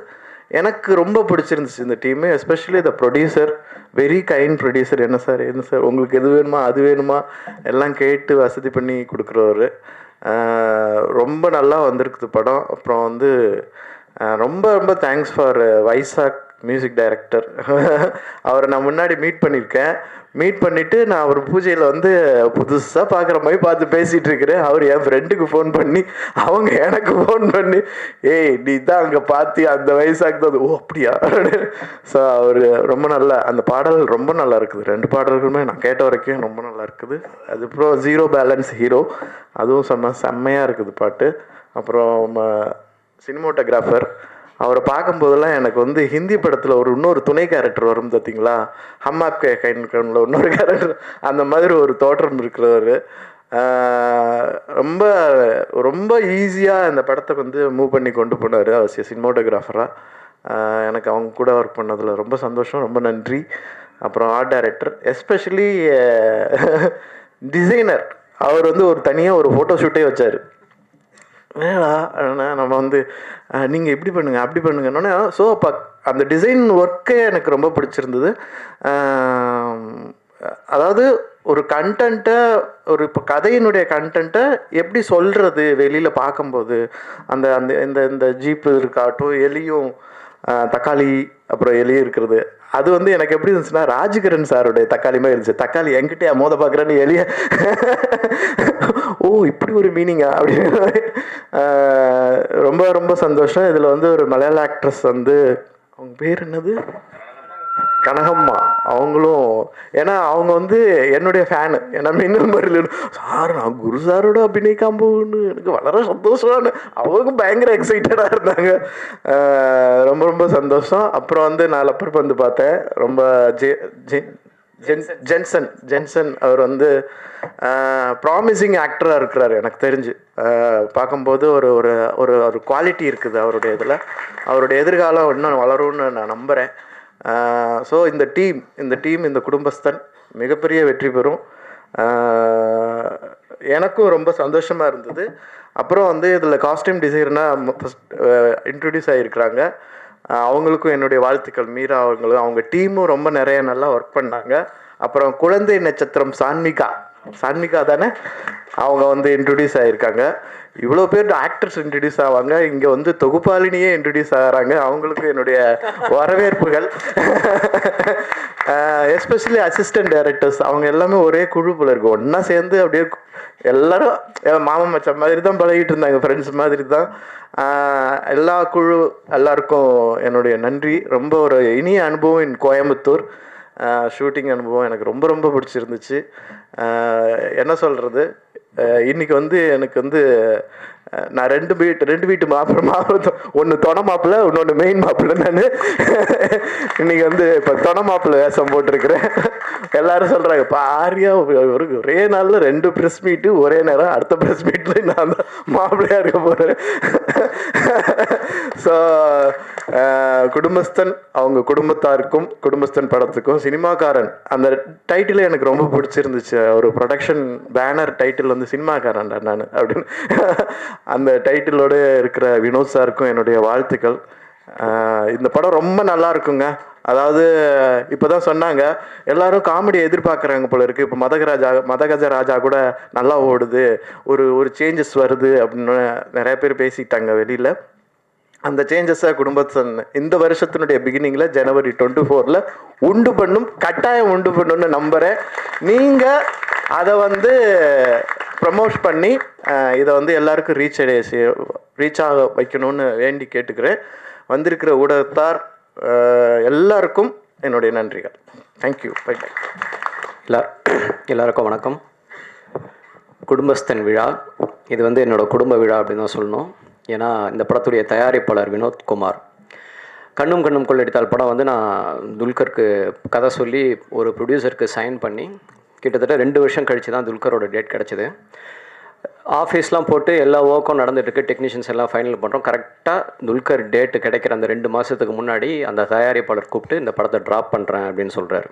எனக்கு ரொம்ப பிடிச்சிருந்துச்சு இந்த team. Especially the producer, very kind producer. என்ன சார் உங்களுக்கு எது வேணுமா அது வேணுமா எல்லாம் கேட்டு வசதி பண்ணி கொடுக்குறவர். ரொம்ப நல்லா வந்திருக்குது படம். அப்புறம் வந்து ரொம்ப ரொம்ப thanks for Vaisagh music director. அவரை நான் முன்னாடி மீட் பண்ணியிருக்கேன். மீட் பண்ணிவிட்டு நான் அவர் பூஜையில் வந்து புதுசாக பார்க்குற மாதிரி பார்த்து பேசிகிட்டு இருக்கிறேன். அவர் என் ஃப்ரெண்டுக்கு ஃபோன் பண்ணி அவங்க எனக்கு ஃபோன் பண்ணி, ஏய் நீ தான் அங்கே பார்த்தி அந்த வைசாக் தான். ஓ அப்படியா? ஸோ அவர் ரொம்ப நல்லா, அந்த பாடல் ரொம்ப நல்லா இருக்குது. 2 பாடல்களுமே நான் கேட்ட வரைக்கும் ரொம்ப நல்லா இருக்குது. அதுக்கப்புறம் ஜீரோ பேலன்ஸ் ஹீரோ, அதுவும் செம்மையாக இருக்குது பாட்டு. அப்புறம் சினிமோட்டோகிராஃபர், அவரை பார்க்கும்போதெல்லாம் எனக்கு வந்து ஹிந்தி படத்தில் இன்னொரு துணை கேரக்டர் வரும் பார்த்தீங்களா, ஹம் ஆப்கே கைன்ல இன்னொரு கேரக்டர், அந்த மாதிரி ஒரு தோற்றம் இருக்கிறவர். ரொம்ப ரொம்ப ஈஸியாக இந்த படத்தை வந்து மூவ் பண்ணி கொண்டு போனார் அவர் சினிமோட்டோகிராஃபராக. எனக்கு அவங்க கூட ஒர்க் பண்ணதில் ரொம்ப சந்தோஷம், ரொம்ப நன்றி. அப்புறம் ஆர்ட் டைரக்டர், எஸ்பெஷலி டிசைனர், அவர் வந்து ஒரு தனியாக ஒரு ஃபோட்டோ ஷூட்டே வச்சார். வேணா நம்ம வந்து நீங்கள் இப்படி பண்ணுங்கள் அப்படி பண்ணுங்கன்னொன்னே, ஸோ அப்போ அந்த டிசைன் ஒர்க்கே எனக்கு ரொம்ப பிடிச்சிருந்தது. அதாவது ஒரு கண்டென்ட்டை, ஒரு இப்போ கதையினுடைய கண்டென்ட்டை எப்படி சொல்கிறது வெளியில் பார்க்கும்போது, அந்த அந்த இந்த இந்த ஜீப்பு இருக்காட்டும், எலியும் தக்காளி அப்புறம் எலியும் இருக்கிறது, அது வந்து எனக்கு எப்படி இருந்துச்சுன்னா ராஜ்கிரண் சாருடைய தக்காளி மாதிரி இருந்துச்சு. தக்காளி என்கிட்டயே மோத பார்க்குறேன்னு எலிய, ஓ இப்படி ஒரு மீனிங்கா அப்படின்னு. ரொம்ப ரொம்ப சந்தோஷம். இதில் வந்து ஒரு மலையாள ஆக்ட்ரஸ் வந்து, அவங்க பேர் என்னது, கனகம்மா. அவங்களும், ஏன்னா அவங்க வந்து என்னுடைய ஃபேனு. ஏன்னா மின்னல் மறியல் சார், நான் குரு சாரோட அபிநயிக்காம போகணுன்னு எனக்கு வளர சந்தோஷம்னு அவங்க பயங்கர எக்ஸைட்டடாக இருந்தாங்க. ரொம்ப ரொம்ப சந்தோஷம். அப்புறம் வந்து நான் லப்பர் வந்து பார்த்தேன். ரொம்ப ஜென்சன் அவர் வந்து ப்ராமிசிங் ஆக்டராக இருக்கிறார் எனக்கு தெரிஞ்சு. பார்க்கும்போது ஒரு ஒரு ஒரு ஒரு குவாலிட்டி இருக்குது அவருடைய இதில். அவருடைய எதிர்காலம் இன்னும் வளரும்னு நான் நம்புகிறேன். ஸோ இந்த டீம் இந்த குடும்பஸ்தன் மிகப்பெரிய வெற்றி பெறும். எனக்கும் ரொம்ப சந்தோஷமாக இருந்தது. அப்புறம் வந்து இதில் காஸ்டியூம் டிசைனர்னால் ஃபஸ்ட் இன்ட்ரடியூஸ் ஆகியிருக்கிறாங்க. அவங்களுக்கும் என்னுடைய வாழ்த்துக்கள். மீரா அவங்களும் அவங்க டீமும் ரொம்ப நிறைய நல்லா ஒர்க் பண்ணாங்க. அப்புறம் குழந்தை நட்சத்திரம் சான்மிகா தானே, அவங்க வந்து இன்ட்ரடியூஸ் ஆகியிருக்காங்க. இவ்வளோ பேர் ஆக்டர்ஸ் இன்ட்ரடியூஸ் ஆவாங்க, இங்கே வந்து தொகுப்பாளினியே இன்ட்ரடியூஸ் ஆகிறாங்க. அவங்களுக்கு என்னுடைய வரவேற்புகள். எஸ்பெஷலி அசிஸ்டன்ட் டைரக்டர்ஸ், அவங்க எல்லாமே ஒரே குழு போல இருக்கு, ஒன்றா சேர்ந்து அப்படியே எல்லாரும் மாமன் மச்சான் மாதிரி தான் பழகிட்டு இருந்தாங்க, ஃப்ரெண்ட்ஸ் மாதிரி தான். எல்லாருக்கும் என்னுடைய நன்றி. ரொம்ப ஒரு இனிய அனுபவம் இன் கோயம்புத்தூர். ஷூட்டிங் அனுபவம் எனக்கு ரொம்ப ரொம்ப பிடிச்சிருந்துச்சு. என்ன சொல்கிறது, இன்றைக்கி வந்து எனக்கு வந்து நான் ரெண்டு வீட்டு மாப்பிள்ளை, ஒன்று தொண மாப்பிள்ளை, இன்னொன்று மெயின் மாப்பிள்ளை. நான் இன்றைக்கி வந்து இப்போ தொண மாப்பிள்ளை வேஷம் போட்டிருக்கிறேன். எல்லாரும் சொல்கிறாங்க, இப்போ ஆரியா ஒரே நாளில் 2 ப்ரெஸ் மீட்டு ஒரே நேரம், அடுத்த ப்ரெஸ் மீட்டில் நான் தான் மாப்பிள்ளையாக இருக்க போகிறேன். ஸோ குடும்பஸ்தன், அவங்க குடும்பத்தாருக்கும் குடும்பஸ்தன் படத்துக்கும் சினிமாக்காரன் அந்த டைட்டில் எனக்கு ரொம்ப பிடிச்சிருந்துச்சு. ஒரு ப்ரொடக்ஷன் பேனர் டைட்டில் வந்து சினிமாக்காரன் நான் அப்படின்னு அந்த டைட்டிலோடு இருக்கிற வினோத் சாருக்கும் என்னுடைய வாழ்த்துக்கள். இந்த படம் ரொம்ப நல்லா இருக்குங்க. அதாவது இப்போ தான் சொன்னாங்க, எல்லாரும் காமெடி எதிர்பார்க்குறாங்க போல இருக்குது. இப்போ மதகஜ ராஜா கூட நல்லா ஓடுது, ஒரு சேஞ்சஸ் வருது அப்படின்னு நிறைய பேர் பேசிட்டாங்க வெளியில். அந்த சேஞ்சஸை குடும்பத்தின் இந்த வருஷத்தினுடைய பிகினிங்கில் ஜனவரி 24 உண்டு பண்ணும், கட்டாயம் உண்டு பண்ணுன்னு நம்புகிறேன். நீங்கள் அதை வந்து ப்ரமோட் பண்ணி இதை வந்து எல்லாருக்கும் ரீச் ஆக வைக்கணும்னு வேண்டி கேட்டுக்கிறேன். வந்திருக்கிற ஊடகத்தார் எல்லாருக்கும் என்னுடைய நன்றிகள். தேங்க்யூ. Bye bye. எல்லாருக்கும் வணக்கம். குடும்பஸ்தன் விழா, இது வந்து என்னோடய குடும்ப விழா அப்படின்னு தான் சொல்லணும். ஏன்னா இந்த படத்துடைய தயாரிப்பாளர் வினோத்குமார். கண்ணும் கண்ணும் கொள்ளடித்தால் படம் வந்து நான் துல்கருக்கு கதை சொல்லி ஒரு ப்ரொடியூசருக்கு சைன் பண்ணி கிட்டத்தட்ட 2 வருஷம் கழித்து தான் துல்கரோட டேட் கிடச்சிது. ஆஃபீஸ்லாம் போட்டு எல்லா ஒர்க்கும் நடந்துகிட்ருக்கு, டெக்னீஷியன்ஸ் எல்லாம் ஃபைனல் பண்ணுறோம். கரெக்டாக துல்கர் டேட்டு கிடைக்கிற அந்த 2 மாதத்துக்கு முன்னாடி அந்த தயாரிப்பாளர் கூப்பிட்டு இந்த படத்தை ட்ராப் பண்ணுறேன் அப்படின்னு சொல்கிறாரு.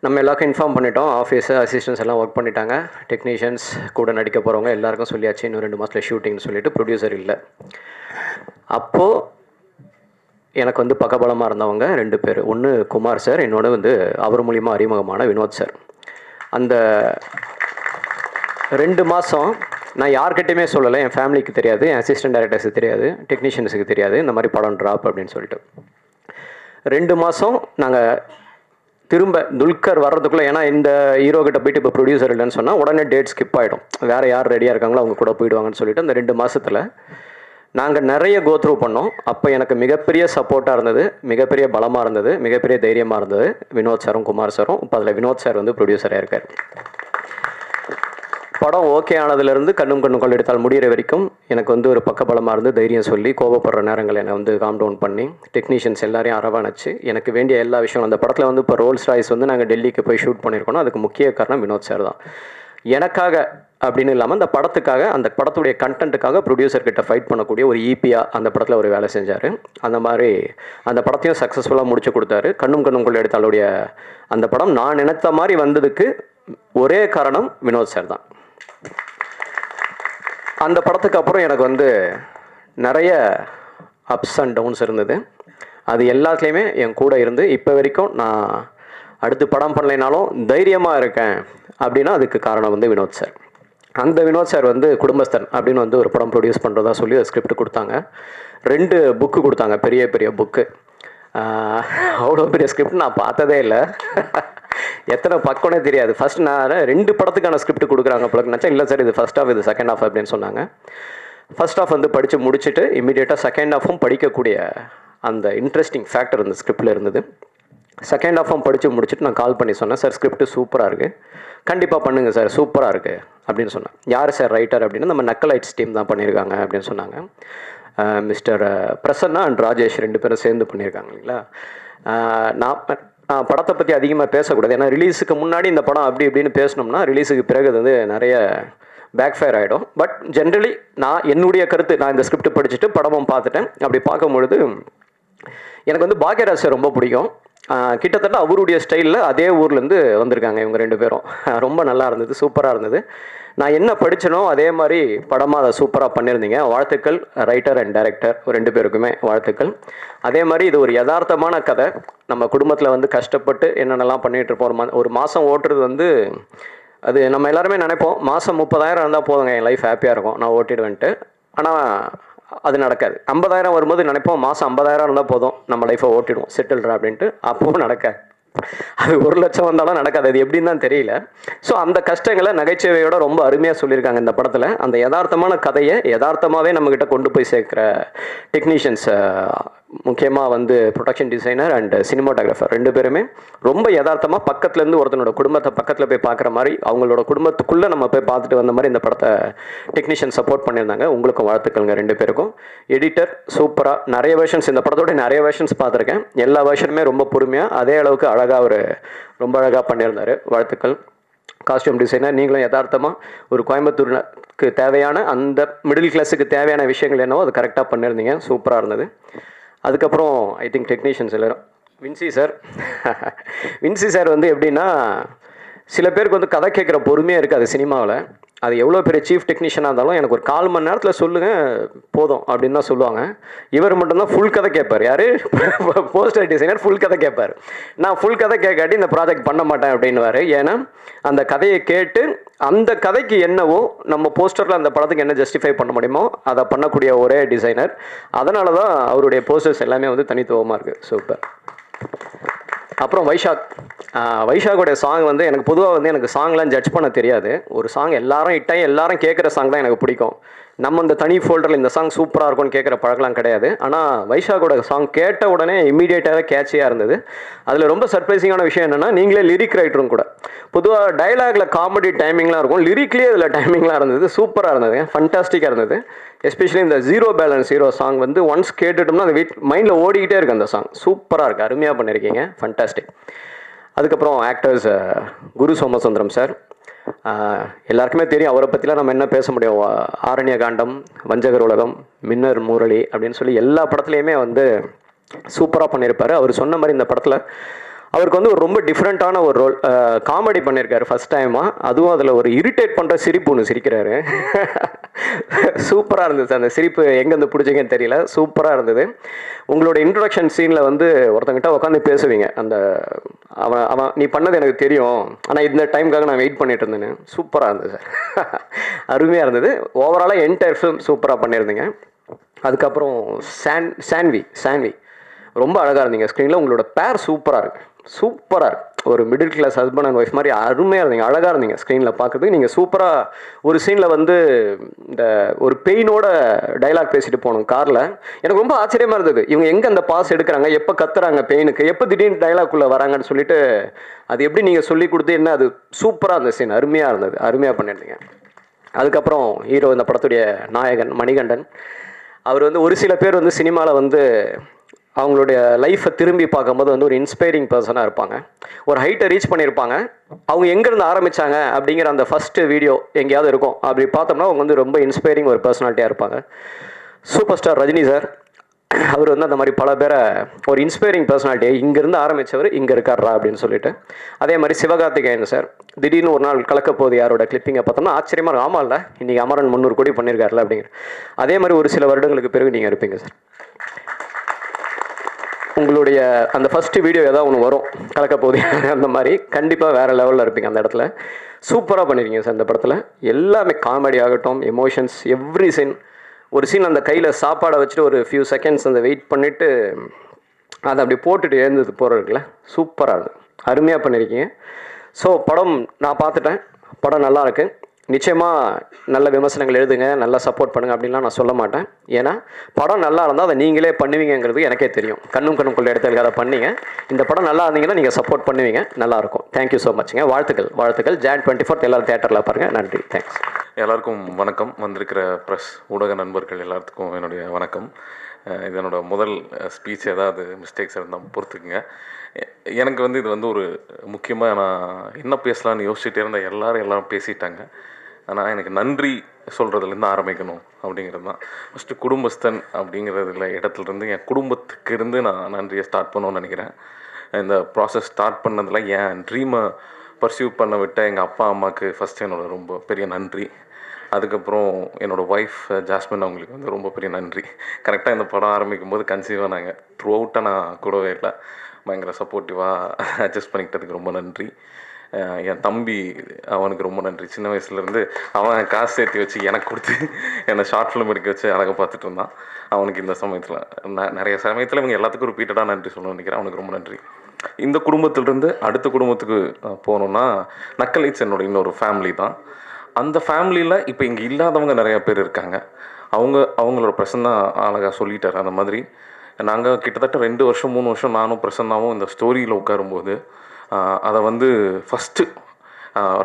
நம்ம எல்லாருக்கும் இன்ஃபார்ம் பண்ணிட்டோம். ஆஃபீஸு அசிஸ்டன்ஸ் எல்லாம் ஒர்க் பண்ணிட்டாங்க. டெக்னீஷியன்ஸ் கூட நடிக்க போகிறவங்க எல்லாருக்கும் சொல்லியாச்சு, இன்னும் 2 மாதத்தில் ஷூட்டிங்னு சொல்லிட்டு ப்ரொடியூசர் இல்லை. அப்போது எனக்கு வந்து பக்கபலமாக இருந்தவங்க 2 பேர். ஒன்று குமார் சார், இன்னொன்று வந்து அவர் மூலிமா அறிமுகமான வினோத் சார். அந்த 2 மாதம் நான் யார்கிட்டையுமே சொல்லலை. என் ஃபேமிலிக்கு தெரியாது, என் அசிஸ்டன்ட் டைரக்டர்ஸுக்கு தெரியாது, டெக்னீஷியன்ஸுக்கு தெரியாது இந்த மாதிரி படம் ட்ராப் அப்படின்னு சொல்லிட்டு. 2 மாதம் நாங்கள் திரும்ப துல்கர் வர்றதுக்குள்ளே, ஏன்னா இந்த ஹீரோ கிட்ட போயிட்டு இப்போ ப்ரொடியூசர் இல்லைன்னு சொன்னால் உடனே டேட் ஸ்கிப் ஆகிடும், வேறு யார் ரெடியாக இருக்காங்களோ அவங்க கூட போயிடுவாங்கன்னு சொல்லிட்டு அந்த 2 மாதத்தில் நாங்கள் நிறைய கோத்ரூ பண்ணோம். அப்போ எனக்கு மிகப்பெரிய சப்போர்ட்டாக இருந்தது, மிகப்பெரிய பலமாக இருந்தது, மிகப்பெரிய தைரியமாக இருந்தது வினோத் சாரும் குமார் சாரும். இப்போ அதில் வினோத் சார் வந்து ப்ரொடியூசராக இருக்கார். படம் ஓகே ஆனதுலேருந்து கண்ணும் கண்ணும் கொள்ளடித்தால் முடிகிற வரைக்கும் எனக்கு வந்து ஒரு பக்கபலமாக இருந்து தைரியம் சொல்லி, கோபப்படுற நேரங்கள் என்னை வந்து காம் டவுன் பண்ணி, டெக்னீஷியன்ஸ் எல்லாரையும் அரவணைச்சு எனக்கு வேண்டிய எல்லா விஷயம். அந்த படத்தில் வந்து இப்போ ரோல்ஸ் ராய்ஸ் வந்து நாங்கள் டெல்லிக்கு போய் ஷூட் பண்ணியிருக்கோம். அதுக்கு முக்கிய காரணம் வினோத் சார் தான். எனக்காக அப்படின்னு இல்லாமல் அந்த படத்துக்காக, அந்த படத்துடைய கண்டென்ட்டுக்காக ப்ரொடியூசர்கிட்ட ஃபைட் பண்ணக்கூடிய ஒரு ஈபியாக அந்த படத்தில் ஒரு வேலை செஞ்சார். அந்த மாதிரி அந்த படத்தையும் சக்ஸஸ்ஃபுல்லாக முடிச்சு கொடுத்தாரு. கண்ணும் கண்ணும் கொள்ளடித்தாலுடைய அந்த படம் நான் நினைத்த மாதிரி வந்ததுக்கு ஒரே காரணம் வினோத் சார் தான். அந்த படத்துக்கு அப்புறம் எனக்கு வந்து நிறைய அப்ஸ் அண்ட் டவுன்ஸ் இருந்தது. அது எல்லாத்துலேயுமே என் கூட இருந்து இப்போ வரைக்கும் நான் அடுத்து படம் பண்ணலைனாலும் தைரியமாக இருக்கேன் அப்படின்னா அதுக்கு காரணம் வந்து வினோத் சார். அந்த வினோத் சார் வந்து குடும்பஸ்தன் அப்படின்னு வந்து ஒரு படம் ப்ரொடியூஸ் பண்ணுறதா சொல்லி ஒரு ஸ்கிரிப்ட் கொடுத்தாங்க. 2 புக்கு கொடுத்தாங்க, பெரிய பெரிய புக்கு. அவ்வளோ பெரிய ஸ்கிரிப்ட் நான் பார்த்ததே இல்லை. எத்தனை பக்கம்னே தெரியாது. ஃபஸ்ட் நான் 2 படத்துக்கான ஸ்கிரிப்ட் கொடுக்குறாங்க பிறகு நினச்சா, இல்லை சார் இது ஃபஸ்ட் ஹாஃப், இது செகண்ட் ஹாஃப் அப்படின்னு சொன்னாங்க. ஃபஸ்ட் ஹாஃப் வந்து படித்து முடிச்சுட்டு இமீடியட்டாக செகண்ட் ஹாஃபும் படிக்கக்கூடிய அந்த இன்ட்ரெஸ்டிங் ஃபேக்டர் இந்த ஸ்கிரிப்டில் இருந்தது. செகண்ட் ஹாஃபும் படித்து முடிச்சுட்டு நான் கால் பண்ணி சொன்னேன், சார் ஸ்கிரிப்ட் சூப்பராக இருக்குது, கண்டிப்பாக பண்ணுங்கள் சார், சூப்பராக இருக்குது அப்படின்னு சொன்னேன். யார் சார் ரைட்டர் அப்படின்னு, நம்ம நக்கலைட்ஸ் டீம் தான் பண்ணியிருக்காங்க அப்படின்னு சொன்னாங்க. மிஸ்டர் பிரசன்னா அண்ட் ராஜேஷ் 2 பேரும் சேர்ந்து பண்ணியிருக்காங்க இல்லைங்களா. நான் படத்தை பற்றி அதிகமாக பேசக்கூடாது, ஏன்னா ரிலீஸுக்கு முன்னாடி இந்த படம் அப்படி இப்படின்னு பேசணும்னா ரிலீஸுக்கு பிறகு அது வந்து நிறைய பேக் ஃபயர் ஆகிடும். பட் ஜென்ரலி நான் என்னுடைய கருத்து, நான் இந்த ஸ்கிரிப்ட் படிச்சுட்டு படமும் பார்த்துட்டேன். அப்படி பார்க்கும்பொழுது எனக்கு வந்து பாக்யராஜ் சார் ரொம்ப பிடிக்கும். கிட்டத்தட்ட அவருடைய ஸ்டைலில் அதே ஊர்லேருந்து வந்திருக்காங்க இவங்க 2 பேரும். ரொம்ப நல்லா இருந்தது, சூப்பராக இருந்தது. நான் என்ன படித்தனோ அதே மாதிரி படமாக அதை சூப்பராக பண்ணியிருந்தீங்க. வாழ்த்துக்கள் ரைட்டர் அண்ட் டைரக்டர் 2 பேருக்குமே வாழ்த்துக்கள். அதே மாதிரி இது ஒரு யதார்த்தமான கதை. நம்ம குடும்பத்தில் வந்து கஷ்டப்பட்டு என்னென்னலாம் பண்ணிகிட்டு இருப்போம். ஒரு மாதம் ஓட்டுறது வந்து அது நம்ம எல்லாருமே நினைப்போம், மாதம் 30,000 இருந்தால் போதுங்க என் லைஃப் ஹாப்பியாக இருக்கும், நான் ஓட்டிடுவேன்ட்டு. ஆனால் அது நடக்காது. 50,000 வரும்போது நினைப்போம், மாதம் 50,000 இருந்தால் போதும் நம்ம லைஃப்பை ஓட்டிடுவோம், செட்டில்ரா அப்படின்ட்டு. அப்பவும் நடக்காது. அது 1 லட்சம் வந்தாலும் நடக்காது. அது எப்படின்னு தான் தெரியல. ஸோ அந்த கஷ்டங்களை நகைச்சுவையோட ரொம்ப அருமையாக சொல்லியிருக்காங்க இந்த படத்தில். அந்த யதார்த்தமான கதையை யதார்த்தமாகவே நம்மக்கிட்ட கொண்டு போய் சேர்க்குற டெக்னீஷியன்ஸ், முக்கியமாக வந்து ப்ரொடக்ஷன் டிசைனர் அண்ட் சினிமாட்டோகிராஃபர் 2 பேருமே ரொம்ப யதார்த்தமாக பக்கத்துலேருந்து ஒருத்தனோட குடும்பத்தை பக்கத்தில் போய் பார்க்குற மாதிரி, அவங்களோட குடும்பத்துக்குள்ளே நம்ம போய் பார்த்துட்டு வந்த மாதிரி இந்த படத்தை டெக்னீஷியன் சப்போர்ட் பண்ணியிருந்தாங்க. உங்களுக்கும் வாழ்த்துக்கள்ங்க 2 பேருக்கும். எடிட்டர் சூப்பராக, நிறைய வெர்ஷன்ஸ், இந்த படத்தோட நிறைய வெர்ஷன்ஸ் பார்த்துருக்கேன். எல்லா வெர்ஷனுமே ரொம்ப பொறுமையாக, அதே அளவுக்கு அழகாக ரொம்ப அழகாக பண்ணியிருந்தார். வாழ்த்துக்கள். காஸ்டியூம் டிசைனர் நீங்களும் யதார்த்தமாக ஒரு கோயம்புத்தூருக்கு தேவையான, அந்த மிடில் கிளாஸுக்கு தேவையான விஷயங்கள் என்னவோ அது கரெக்டாக பண்ணியிருந்தீங்க, சூப்பராக இருந்தது. அதுக்கப்புறம் ஐ திங்க் டெக்னீஷியன்ஸ் எல்லோரும், வின்சி சார் வந்து எப்படின்னா, சில பேருக்கு வந்து கதை கேட்குற பொறுமையாக இருக்காது சினிமாவில். அது எவ்வளோ பெரிய சீஃப் டெக்னீஷியனாக இருந்தாலும் எனக்கு ஒரு 1/4 மணி நேரத்தில் சொல்லுங்கள் போதும் அப்படின்னு தான் சொல்லுவாங்க. இவர் மட்டும்தான் ஃபுல் கதை கேட்பார். யார்? போஸ்டர் டிசைனர் ஃபுல் கதை கேட்பார். நான் ஃபுல் கதை கேட்காட்டி இந்த ப்ராஜெக்ட் பண்ண மாட்டேன் அப்படின்னுவார். ஏன்னா அந்த கதையை கேட்டு அந்த கதைக்கு என்னவோ நம்ம போஸ்டரில் அந்த படத்துக்கு என்ன ஜஸ்டிஃபை பண்ண முடியுமோ அதை பண்ணக்கூடிய ஒரே டிசைனர். அதனால தான் அவருடைய போஸ்டர்ஸ் எல்லாமே வந்து தனித்துவமாக இருக்குது. சூப்பர். அப்புறம் வைஷாகோடைய சாங் வந்து எனக்கு பொதுவாக வந்து எனக்கு சாங்லாம் ஜட்ஜ் பண்ண தெரியாது. ஒரு சாங் எல்லாரும் ஹிட்டாகி எல்லாரும் கேட்குற சாங் தான் எனக்கு பிடிக்கும். நம்ம இந்த தனி ஃபோல்டரில் இந்த சாங் சூப்பராக இருக்கும்னு கேட்குற பழக்கலாம் கிடையாது. ஆனால் வைஷாகோட சாங் கேட்ட உடனே இம்மீடியட்டாகவே கேட்சியாக இருந்தது. அதில் ரொம்ப சர்ப்ரைசிங்கான விஷயம் என்னென்னா, நீங்களே லிரிக் ரைட்டரும் கூட. பொதுவாக டைலாகில் காமெடி டைமிங்லாம் இருக்கும், லிரிக்லேயே இதில் டைமிங்லாம் இருந்தது. சூப்பராக இருந்தது, ஃபண்டாஸ்டிக்காக இருந்தது. எஸ்பெஷலி இந்த ஜீரோ பேலன்ஸ் ஹீரோ சாங் வந்து ஒன்ஸ் கேட்டுட்டோம்னா அது மைண்டில் ஓடிக்கிட்டே இருக்குது. அந்த சாங் சூப்பராக இருக்குது, அருமையாக பண்ணியிருக்கீங்க, ஃபண்டாஸ்டிக். அதுக்கப்புறம் ஆக்டர்ஸ் குரு சோமசுந்தரம் சார், எல்லாருக்குமே தெரியும் அவரை பற்றிலாம் நம்ம என்ன பேச முடியும். ஆரண்ய காண்டம், வஞ்சகர் உலகம், மின்னர் முரளி அப்படின்னு சொல்லி எல்லா படத்துலையுமே வந்து சூப்பராக பண்ணியிருப்பார். அவர் சொன்ன மாதிரி இந்த படத்தில் அவருக்கு வந்து ஒரு ரொம்ப டிஃப்ரெண்ட்டான ஒரு ரோல், காமெடி பண்ணியிருக்காரு ஃபஸ்ட் டைமாக. அதுவும் அதில் ஒரு இரிட்டேட் பண்ணுற சிரிப்பு ஒன்று சிரிக்கிறாரு. சூப்பராக இருந்தது. அந்த சிரிப்பு எங்கேருந்து பிடிச்சிங்கன்னு தெரியல, சூப்பராக இருந்தது. உங்களோட இன்ட்ரொடக்ஷன் சீனில் வந்து ஒருத்தங்கிட்ட உட்காந்து பேசுவீங்க, அந்த அவன் நீ பண்ணது எனக்கு தெரியும், ஆனால் இந்த டைமுக்காக நான் வெயிட் பண்ணிட்டு இருந்தேன்னு. சூப்பராக இருந்தது சார், அருமையாக இருந்தது. ஓவராலாக என்டையர் ஃபிலிம் சூப்பராக பண்ணியிருந்தீங்க. அதுக்கப்புறம் சான்வி ரொம்ப அழகாக இருந்தீங்க ஸ்க்ரீனில். உங்களோட பேர் சூப்பராக இருக்குது, சூப்பராக இருக்குது. ஒரு middle class husband and wife மாதிரி அருமையாக இருந்தீங்க, அழகாக இருந்தீங்க ஸ்க்ரீனில் பார்க்குறதுக்கு. நீங்கள் சூப்பராக ஒரு சீனில் வந்து இந்த ஒரு பெயினோட டைலாக் பேசிட்டு போகணும் காரில். எனக்கு ரொம்ப ஆச்சரியமாக இருந்தது, இவங்க எங்கே அந்த பாஸ் எடுக்கிறாங்க, எப்போ கத்துறாங்க பெயினுக்கு, எப்போ திடீர்னு டைலாக்குள்ளே வராங்கன்னு சொல்லிட்டு அது எப்படி நீங்கள் சொல்லி கொடுத்து என்ன, அது சூப்பராக இருந்த சீன், அருமையாக இருந்தது, அருமையாக பண்ணியிருந்தீங்க. அதுக்கப்புறம் ஹீரோ, இந்த படத்துடைய நாயகன் மணிகண்டன். அவர் வந்து ஒரு சில பேர் வந்து சினிமாவில் வந்து அவங்களுடைய லைஃப்பை திரும்பி பார்க்கும்போது வந்து ஒரு இன்ஸ்பைரிங் பர்சனாக இருப்பாங்க. ஒரு ஹைட்டை ரீச் பண்ணியிருப்பாங்க. அவங்க எங்கேருந்து ஆரம்பித்தாங்க அப்படிங்கிற அந்த ஃபஸ்ட்டு வீடியோ எங்கேயாவது இருக்கும். அப்படி பார்த்தோம்னா அவங்க வந்து ரொம்ப இன்ஸ்பைரிங் ஒரு பர்சனாலிட்டியாக இருப்பாங்க. சூப்பர் ஸ்டார் ரஜினி சார், அவர் வந்து அந்த மாதிரி பல பேரை ஒரு இன்ஸ்பைரிங் பர்சனாலிட்டியை இங்கேருந்து ஆரம்பித்தவர் இங்கே இருக்காரா அப்படின்னு சொல்லிட்டு. அதே மாதிரி சிவகார்த்திகேயன் சார், திடீர்னு ஒரு நாள் கலக்க போகுது யாரோட கிளிப்பிங்கை பார்த்தோம்னா ஆச்சரியமாக இருக்கும். ஆமாம் இல்லை, இன்றைக்கி அமரன் 300 கோடி பண்ணியிருக்காருல அப்படிங்கிற. அதே மாதிரி ஒரு சில வருடங்களுக்கு பிறகு நீங்கள் இருப்பீங்க சார். உங்களுடைய அந்த ஃபஸ்ட்டு வீடியோ ஏதாவது ஒன்று வரும், கலக்க போகுது அந்த மாதிரி, கண்டிப்பாக வேறு லெவலில் இருப்பீங்க அந்த இடத்துல. சூப்பராக பண்ணியிருக்கீங்க சார் இந்த படத்தில். எல்லாமே காமெடி ஆகட்டும், எமோஷன்ஸ், எவ்ரி சீன். ஒரு சீன் அந்த கையில் சாப்பாடை வச்சுட்டு ஒரு ஃபியூ செகண்ட்ஸ் அந்த வெயிட் பண்ணிவிட்டு அதை அப்படி போட்டுட்டு எழுந்தது போகிறதுக்குல சூப்பராக இருக்குது, அருமையாக பண்ணியிருக்கீங்க. ஸோ படம் நான் பார்த்துட்டேன், படம் நல்லா இருக்குது. நிச்சயமாக நல்ல விமர்சனங்கள் எழுதுங்க, நல்லா சப்போர்ட் பண்ணுங்கள் அப்படின்லாம் நான் சொல்ல மாட்டேன். ஏன்னா படம் நல்லா இருந்தால் அதை நீங்களே பண்ணுவீங்கிறது எனக்கே தெரியும். கண்ணுக்குள்ளே இடத்துல அதை பண்ணீங்க. இந்த படம் நல்லா இருந்தீங்கன்னா நீங்கள் சப்போர்ட் பண்ணுவீங்க, நல்லாயிருக்கும். தேங்க்யூ ஸோ மச்ங்க. வாழ்த்துக்கள். Jan 24 எல்லாரும் தேட்டரில் பாருங்கள். நன்றி, தேங்க்ஸ். எல்லாருக்கும் வணக்கம். வந்திருக்கிற ப்ரெஸ் ஊடக நண்பர்கள் எல்லாத்துக்கும் என்னுடைய வணக்கம். இது என்னோட முதல் ஸ்பீச், ஏதாவது மிஸ்டேக்ஸ் இருந்தால் பொறுத்துக்குங்க. எனக்கு வந்து இது வந்து ஒரு முக்கியமாக நான் என்ன பேசலான்னு யோசிச்சுட்டே இருந்தேன். எல்லாரும் பேசிட்டாங்க. ஆனால் எனக்கு நன்றி சொல்கிறதுலேருந்து ஆரம்பிக்கணும் அப்படிங்கிறது தான். ஃபஸ்ட்டு குடும்பஸ்தன் அப்படிங்கிறதுல இடத்துலேருந்து என் குடும்பத்துக்கு இருந்து நான் நன்றியை ஸ்டார்ட் பண்ணணும்னு நினைக்கிறேன். இந்த ப்ராசஸ் ஸ்டார்ட் பண்ணதில் என் ட்ரீமை பர்சியூ பண்ண விட்ட எங்கள் அப்பா அம்மாவுக்கு ஃபஸ்ட்டு என்னோட ரொம்ப பெரிய நன்றி. அதுக்கப்புறம் என்னோடய ஒய்ஃப் ஜாஸ்மின், அவங்களுக்கு வந்து ரொம்ப பெரிய நன்றி. கரெக்டாக இந்த படம் ஆரம்பிக்கும் போது கன்சீவ் ஆனாங்க. த்ரூ அவுட்டாக நான் கூடவே இல்லை, பயங்கர சப்போர்ட்டிவாக அட்ஜஸ்ட் பண்ணிக்கிட்டதுக்கு ரொம்ப நன்றி. என் தம்பி, அவனுக்கு ரொம்ப நன்றி. சின்ன வயசுலேருந்து அவன் காசு சேர்த்து வச்சு எனக்கு கொடுத்து என்னை ஷார்ட் ஃபிலிம் எடுக்க வச்சு அழகாக பார்த்துட்டு இருந்தான். அவனுக்கு இந்த சமயத்தில் நிறைய சமயத்தில் இவங்க எல்லாத்துக்கும் ரிப்பீட்டடாக நன்றி சொல்லணும்னு நினைக்கிறேன். அவனுக்கு ரொம்ப நன்றி. இந்த குடும்பத்திலிருந்து அடுத்த குடும்பத்துக்கு போகணுன்னா, நக்கலைட்ஸ் என்னோட இன்னொரு ஃபேமிலி தான். அந்த ஃபேமிலியில் இப்போ இங்கே இல்லாதவங்க நிறையா பேர் இருக்காங்க. அவங்களோட பிரசன்னா அழகாக சொல்லிட்டார். அந்த மாதிரி நாங்கள் கிட்டத்தட்ட 2 வருஷம் 3 வருஷம் நானும் பிரசன்னாவும் இந்த ஸ்டோரியில் உட்காரும்போது அதை வந்து ஃபஸ்ட்டு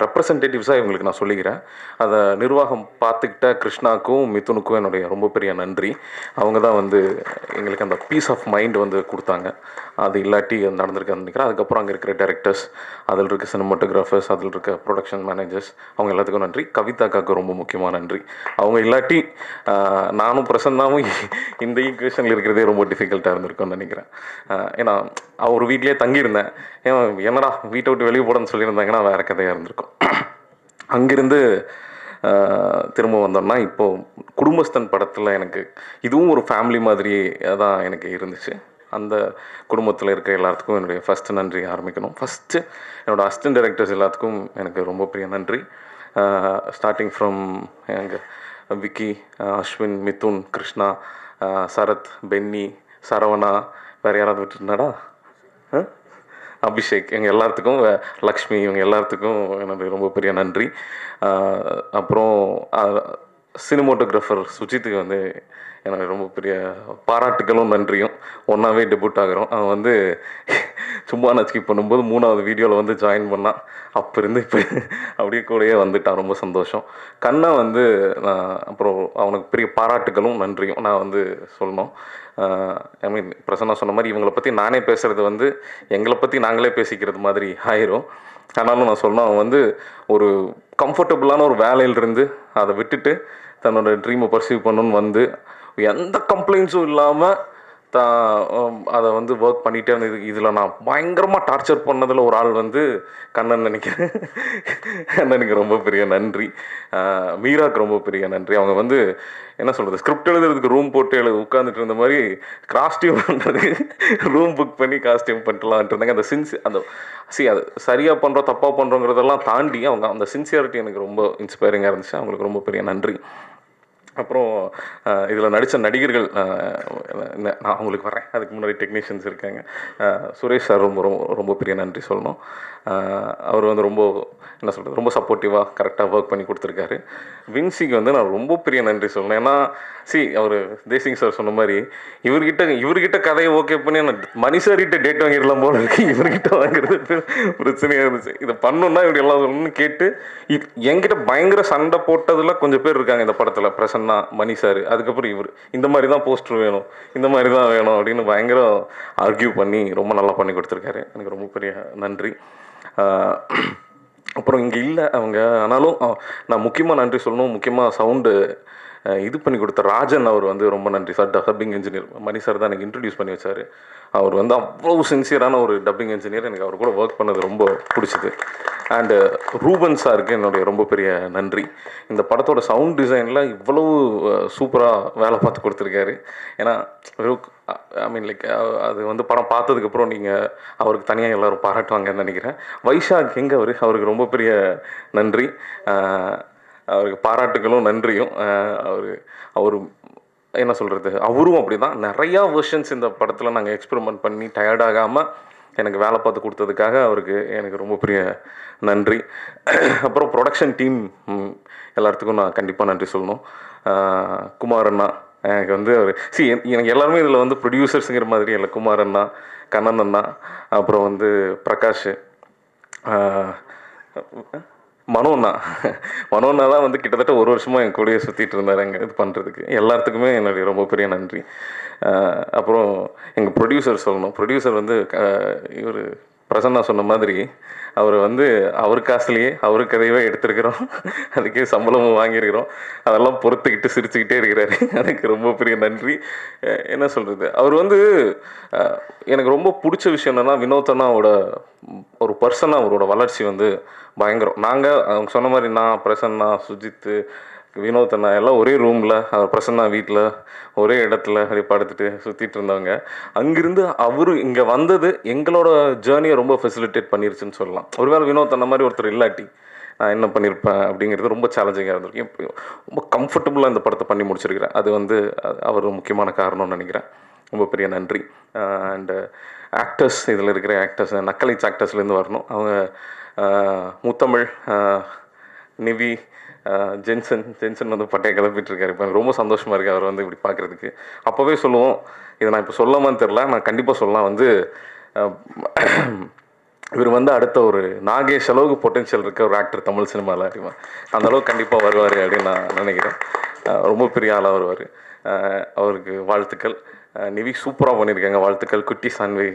ரெப்ரசன்டேட்டிவ்ஸாக இவங்களுக்கு நான் சொல்லிக்கிறேன். அதை நிர்வாகம் பார்த்துக்கிட்ட கிருஷ்ணாவுக்கும் மிதுனுக்கும் என்னுடைய ரொம்ப பெரிய நன்றி. அவங்க தான் வந்து எங்களுக்கு அந்த பீஸ் ஆஃப் மைண்ட் வந்து கொடுத்தாங்க. அது இல்லாட்டி நடந்திருக்கான்னு நினைக்கிறேன். அதுக்கப்புறம் அங்கே இருக்கிற டைரக்டர்ஸ், அதில் இருக்க சினிமாட்டோகிராஃபர்ஸ், அதில் இருக்க ப்ரொடக்ஷன் மேனேஜர்ஸ், அவங்க எல்லாத்துக்கும் நன்றி. கவிதாக்காவுக்கு ரொம்ப முக்கியமாக நன்றி. அவங்க இல்லாட்டி நானும் பிரசன்னாவும் இந்த ஈக்குவேஷனில் இருக்கிறதே ரொம்ப டிஃபிகல்ட்டாக இருந்திருக்கும்னு நினைக்கிறேன். ஏன்னா அவர் வீட்லேயே தங்கியிருந்தேன். என்னடா வீட்டை விட்டு வெளியே போடணும்னு சொல்லியிருந்தாங்கன்னா வேறு கதையாக இருந்திருக்கும். அங்கிருந்து திரும்ப வந்தோம்னா, இப்போது குடும்பஸ்தன் படத்தில் எனக்கு இதுவும் ஒரு ஃபேமிலி மாதிரியே தான் எனக்கு இருந்துச்சு. அந்த குடும்பத்தில் இருக்க எல்லாத்துக்கும் என்னுடைய ஃபஸ்ட்டு நன்றி ஆரம்பிக்கணும். ஃபஸ்ட்டு என்னோடய அசிஸ்டன்ட் டைரக்டர்ஸ் எல்லாத்துக்கும் எனக்கு ரொம்ப பெரிய நன்றி. ஸ்டார்டிங் ஃப்ரம் எங்கள் விக்கி, அஸ்வின், மிதுன், கிருஷ்ணா, சரத், பென்னி, சரவணா, வேறு யாராவது விட்டுருந்தாடா, அபிஷேக், எங்கள் எல்லாத்துக்கும், லக்ஷ்மி, இவங்க எல்லாத்துக்கும் என்னுடைய ரொம்ப பெரிய நன்றி. அப்புறம் சினிமோட்டோகிராஃபர் சுஜித்துக்கு வந்து எனக்கு ரொம்ப பெரிய பாராட்டுகளும் நன்றியும். ஒன்றாவே டெபியூட் ஆகிறோம். அவன் வந்து சும்மா நச்சுக்கி பண்ணும்போது 3வது வீடியோவில் வந்து ஜாயின் பண்ணான். அப்போ இருந்து இப்போ அப்படியே கூடயே வந்துட்டான். ரொம்ப சந்தோஷம். கண்ணா வந்து நான் அப்புறம் அவனுக்கு பெரிய பாராட்டுகளும் நன்றியும் நான் வந்து சொல்லணும். ஐ மீன் பிரசன்னா சொன்ன மாதிரி இவங்களை பற்றி நானே பேசுகிறது வந்து எங்களை பற்றி நாங்களே பேசிக்கிறது மாதிரி ஆயிரும். ஆனாலும் நான் சொன்னேன், அவன் வந்து ஒரு கம்ஃபர்டபுளான ஒரு வேலையிலிருந்து அதை விட்டுட்டு தன்னோட ட்ரீமை பர்சீவ் பண்ணணுன்னு வந்து எந்த கம்ப்ளைண்ட்ஸும் இல்லாமல் அதை வந்து ஒர்க் பண்ணிகிட்டே இருந்தது. இதில் நான் பயங்கரமாக டார்ச்சர் பண்ணதில் ஒரு ஆள் வந்து கண்ணன் நினைக்கிறேன். கண்ணனுக்கு ரொம்ப பெரிய நன்றி. மீராவுக்கு ரொம்ப பெரிய நன்றி. அவங்க வந்து என்ன சொல்கிறது, ஸ்கிரிப்ட் எழுதுறதுக்கு ரூம் போட்டு உட்காந்துட்டு இருந்த மாதிரி காஸ்டியூம் பண்ணுறதுக்கு ரூம் புக் பண்ணி காஸ்டியூம் பண்ணிட்டுலான்ட்டு இருந்தாங்க. அந்த அது சரியாக பண்ணுறோம் தப்பாக பண்ணுறோங்கிறதெல்லாம் தாண்டி அவங்க அந்த சின்சியாரிட்டி எனக்கு ரொம்ப இன்ஸ்பைரிங்காக இருந்துச்சு. அவங்களுக்கு ரொம்ப பெரிய நன்றி. அப்புறம் இதில் நடித்த நடிகர்கள் நான் அவங்களுக்கு வரேன். அதுக்கு முன்னாடி டெக்னீஷியன்ஸ் இருக்காங்க. சுரேஷ் சார் ரொம்ப ரொம்ப பெரிய நன்றி சொல்லணும். அவர் வந்து ரொம்ப என்ன சொல்கிறது, ரொம்ப சப்போர்ட்டிவாக கரெக்டாக ஒர்க் பண்ணி கொடுத்துருக்காரு. வின்சிக்கு வந்து நான் ரொம்ப பெரிய நன்றி சொல்லணும். ஏன்னா அவர் தேசிங் சார் சொன்ன மாதிரி இவர்கிட்ட கதையை ஓகே பண்ணி நான் மணி சார்கிட்ட டேட் வாங்கிடலாம் போல இருக்கு. இவர்கிட்ட வாங்குறது பிரச்சனையாக இருந்துச்சு. இதை பண்ணணுன்னா இப்படி எல்லாம் சொல்லணும்னு கேட்டு என்கிட்ட பயங்கர சண்டை போட்டதில் கொஞ்சம் பேர் இருக்காங்க இந்த படத்தில். பிரசன்னா, மணி சார், அதுக்கப்புறம் இவர் இந்த மாதிரி தான் போஸ்டர் வேணும், இந்த மாதிரி தான் வேணும் அப்படின்னு பயங்கர ஆர்கியூ பண்ணி ரொம்ப நல்லா பண்ணி கொடுத்துருக்காரு. எனக்கு ரொம்ப பெரிய நன்றி. அப்புறம் இங்கே இல்லை அவங்க, ஆனாலும் நான் முக்கியமாக நன்றி சொல்லணும். முக்கியமாக சவுண்டு இது பண்ணி கொடுத்த ராஜன், அவர் வந்து ரொம்ப நன்றி சார். டப்பிங் இன்ஜினியர் மணி சார் தான் எனக்கு இன்ட்ரடியூஸ் பண்ணி வச்சார். அவர் வந்து அவ்வளோ சின்சியரான ஒரு டப்பிங் இன்ஜினியர். எனக்கு அவர் கூட ஒர்க் பண்ணது ரொம்ப பிடிச்சிது. அண்டு ரூபன் சாருக்கு என்னுடைய ரொம்ப பெரிய நன்றி. இந்த படத்தோட சவுண்ட் டிசைனில் இவ்வளவு சூப்பராக வேலை பார்த்து கொடுத்துருக்காரு. ஏன்னா ஐ மீன் லைக் அது வந்து படம் பார்த்ததுக்கப்புறம் நீங்கள் அவருக்கு தனியாக எல்லோரும் பாராட்டுவாங்கன்னு நினைக்கிறேன். வைஷாக் எங்கே அவருக்கு ரொம்ப பெரிய நன்றி. அவருக்கு பாராட்டுகளும் நன்றியும். அவர் என்ன சொல்கிறது, அவரும் அப்படி தான் நிறையா வெர்ஷன்ஸ் இந்த படத்தில் நாங்கள் எக்ஸ்பெரிமெண்ட் பண்ணி டயர்டாகாமல் எனக்கு வேலை பார்த்து கொடுத்ததுக்காக அவருக்கு எனக்கு ரொம்ப பெரிய நன்றி. அப்புறம் ப்ரொடக்ஷன் டீம் எல்லாத்துக்கும் நான் கண்டிப்பாக நன்றி சொல்லணும். குமார் அண்ணா எனக்கு வந்து அவர் எனக்கு எல்லாருமே இதில் வந்து ப்ரொடியூசர்ஸுங்கிற மாதிரி இல்லை. குமார் அண்ணா, கண்ணன் அண்ணா, அப்புறம் வந்து பிரகாஷ், மனோண்ணா தான் வந்து கிட்டத்தட்ட ஒரு வருஷமாக என் கூடயே சுற்றிட்டு இருந்தார் அங்கே இது பண்ணுறதுக்கு. எல்லாத்துக்குமே என்னுடைய ரொம்ப பெரிய நன்றி. அப்புறம் எங்கள் ப்ரொடியூசர் சொல்லணும். ப்ரொடியூசர் வந்து இவர் பிரசன்னா சொன்ன மாதிரி அவர் வந்து அவர் காசுலேயே அவர் கதையவே எடுத்துருக்கிறோம். அதுக்கே சம்பளமும் வாங்கியிருக்கிறோம். அதெல்லாம் பொறுத்துக்கிட்டு சிரிச்சுக்கிட்டே இருக்கிறாரு. அதுக்கு ரொம்ப பெரிய நன்றி. என்ன சொல்கிறது, அவர் வந்து எனக்கு ரொம்ப பிடிச்ச விஷயம் என்னென்னா, வினோத்தனாவோட ஒரு பர்சனாக அவரோட வளர்ச்சி வந்து பயங்கரம். நாங்கள் அவங்க சொன்ன மாதிரி நான், பிரசன்னா, சுஜித்து, வினோத்தனா எல்லாம் ஒரே ரூமில், பிரசன்னா வீட்டில் ஒரே இடத்துல அப்படி படுத்துட்டு சுற்றிட்டு இருந்தவங்க. அங்கிருந்து அவர் இங்கே வந்தது எங்களோட ஜேர்னியை ரொம்ப ஃபெசிலிட்டேட் பண்ணிருச்சுன்னு சொல்லலாம். ஒருவேளை வினோத்தனா மாதிரி ஒருத்தர் இல்லாட்டி நான் என்ன பண்ணியிருப்பேன் அப்படிங்கிறது ரொம்ப சேலஞ்சிங்காக இருந்திருக்கேன். ரொம்ப கம்ஃபர்டபுளாக இந்த படத்தை பண்ணி முடிச்சிருக்கிறேன். அது வந்து அவர் முக்கியமான காரணம்னு நினைக்கிறேன். ரொம்ப பெரிய நன்றி. அண்டு ஆக்டர்ஸ், இதில் இருக்கிற ஆக்டர்ஸ் நக்கலைச் ஆக்டர்ஸ்லேருந்து வரணும். அவங்க முத்தமிழ், நிவி, ஜென்சன் வந்து பட்டையை கிளப்பிட்டுருக்காரு. இப்போ எனக்கு ரொம்ப சந்தோஷமாக இருக்குது அவர் வந்து இப்படி பார்க்குறதுக்கு. அப்போவே சொல்லுவோம், இதை நான் இப்போ சொல்லாமான்னு தெரில, நான் கண்டிப்பாக சொல்லலாம். வந்து இவர் வந்து அடுத்த ஒரு நாகேஷ் அளவுக்கு பொட்டென்ஷியல் இருக்க ஒரு ஆக்டர் தமிழ் சினிமாவில் அறிவா. அந்த அளவுக்கு கண்டிப்பாக வருவார் அப்படின்னு நான் நினைக்கிறேன். ரொம்ப பெரிய ஆளாக வருவார். அவருக்கு வாழ்த்துக்கள். நிவி சூப்பராக பண்ணியிருக்காங்க, வாழ்த்துக்கள். குட்டி சான்வி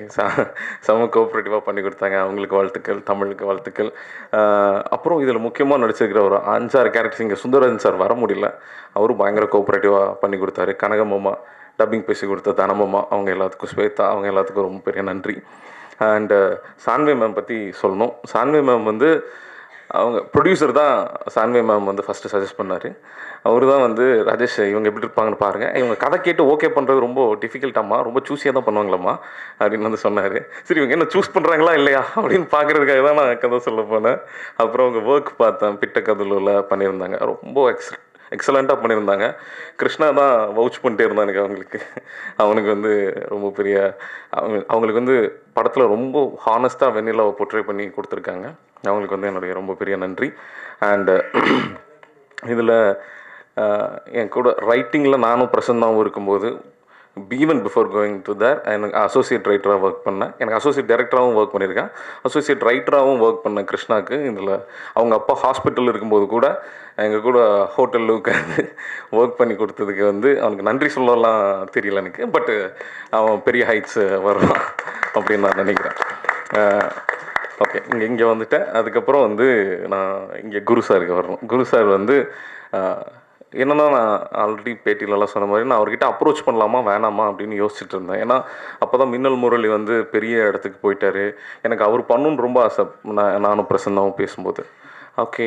செம கோஆப்ரேட்டிவாக பண்ணி கொடுத்தாங்க, அவங்களுக்கு வாழ்த்துக்கள். தமிழுக்கு வாழ்த்துக்கள். அப்புறம் இதில் முக்கியமாக நடிச்சிருக்கிற ஒரு 5-6 கேரக்டர்ஸ் இங்கே சுந்தரராஜன் சார் வர முடியல, அவரும் பயங்கர கோஆப்ரேட்டிவாக பண்ணி கொடுத்தாரு. கனகம்மா டப்பிங் பேசி கொடுத்த தனமம்மா, அவங்க எல்லாத்துக்கும், ஸ்வேதா, அவங்க எல்லாத்துக்கும் ரொம்ப பெரிய நன்றி. அண்டு சான்வி மேம் பற்றி சொல்லணும். சான்வி மேம் வந்து அவங்க ப்ரொடியூசர் தான் சான்வி மேம் வந்து ஃபஸ்ட்டு சஜஸ்ட் பண்ணார். அவர் தான் வந்து ராஜேஷ் இவங்க எப்படி இருப்பாங்கன்னு பாருங்கள், இவங்க கதை கேட்டு ஓகே பண்ணுறது ரொம்ப டிஃபிகல்ட்டாம்மா, ரொம்ப சூஸியாக தான் பண்ணுவாங்களாம்மா அப்படின்னு வந்து சொன்னார். சரி இவங்க என்ன சூஸ் பண்ணுறாங்களா இல்லையா அப்படின்னு பார்க்குறதுக்காக தான் நான் கதை சொல்ல போனேன். அப்புறம் அவங்க ஒர்க் பார்த்தேன், பிட்டக்கதலூரில் பண்ணியிருந்தாங்க, ரொம்ப எக்ஸலண்ட்டாக பண்ணியிருந்தாங்க. கிருஷ்ணா தான் வவுச் பண்ணிட்டே இருந்தான் எனக்கு அவனுக்கு வந்து ரொம்ப பெரிய அவங்களுக்கு வந்து படத்தில் ரொம்ப ஹானஸ்ட்டாக வெண்ணிலாவை போர்ட்ரே பண்ணி கொடுத்துருக்காங்க. அவங்களுக்கு வந்து என்னுடைய ரொம்ப பெரிய நன்றி. அண்டு இதில் என் கூட ரைட்டிங்கில் நானும் பிரசன்னாவும் இருக்கும்போது even before going to their எனக்கு அசோசியேட் ரைட்டராக ஒர்க் பண்ணேன், எனக்கு அசோசியேட் டைரக்டராகவும் ஒர்க் பண்ணியிருக்கேன், அசோசியேட் ரைட்டராகவும் ஒர்க் பண்ணேன் கிருஷ்ணாவுக்கு. இதில் அவங்க அப்பா ஹாஸ்பிட்டல் இருக்கும்போது கூட எங்கள் கூட ஹோட்டலில் உட்காந்து ஒர்க் பண்ணி கொடுத்ததுக்கு வந்து அவனுக்கு நன்றி சொல்லலாம் தெரியல எனக்கு. பட்டு அவன் பெரிய ஹைட்ஸ் வருவான் அப்படின்னு நான் நினைக்கிறேன். ஓகே, இங்கே வந்துட்டேன். அதுக்கப்புறம் வந்து நான் இங்கே குரு சாருக்கு வரணும். குரு சார் வந்து என்னென்னா, நான் ஆல்ரெடி பேட்டிலெல்லாம் சொன்ன மாதிரி நான் அவர்கிட்ட அப்ரோச் பண்ணலாமா வேணாமா அப்படின்னு யோசிச்சுட்டு இருந்தேன். ஏன்னா அப்போ தான் மின்னல் முரளி வந்து பெரிய இடத்துக்கு போயிட்டார். எனக்கு அவர் பண்ணணுன்னு ரொம்ப ஆசை. நானும் பிரசன்னாவும் பேசும்போது ஓகே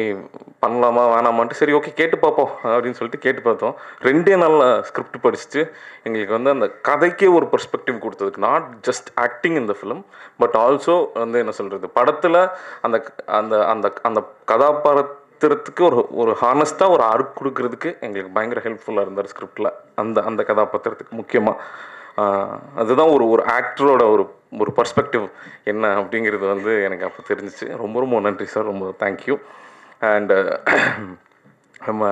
பண்ணலாமா வேணாமான்ட்டு சரி ஓகே கேட்டு பார்ப்போம் அப்படின்னு சொல்லிட்டு கேட்டு பார்த்தோம். 2 நாளில் ஸ்கிரிப்ட் படிச்சுட்டு எங்களுக்கு வந்து அந்த கதைக்கே ஒரு பெர்ஸ்பெக்டிவ் கொடுத்ததுக்கு, நாட் ஜஸ்ட் ஆக்டிங் இந்த ஃபிலிம் பட் ஆல்சோ வந்து என்ன சொல்கிறது, படத்தில் அந்த அந்த அந்த அந்த கதாபாத்திரத்துக்கு ஒரு ஹானஸ்ட்டாக ஒரு ஆர்க் கொடுக்கறதுக்கு எங்களுக்கு பயங்கர ஹெல்ப்ஃபுல்லாக இருந்தார் ஸ்கிரிப்டில். அந்த கதாபாத்திரத்துக்கு முக்கியமாக அதுதான் ஒரு ஆக்டரோட ஒரு பர்ஸ்பெக்டிவ் என்ன அப்படிங்கிறது வந்து எனக்கு அப்போ தெரிஞ்சிச்சு. ரொம்ப நன்றி சார், ரொம்ப தேங்க்யூ. அண்டு நம்ம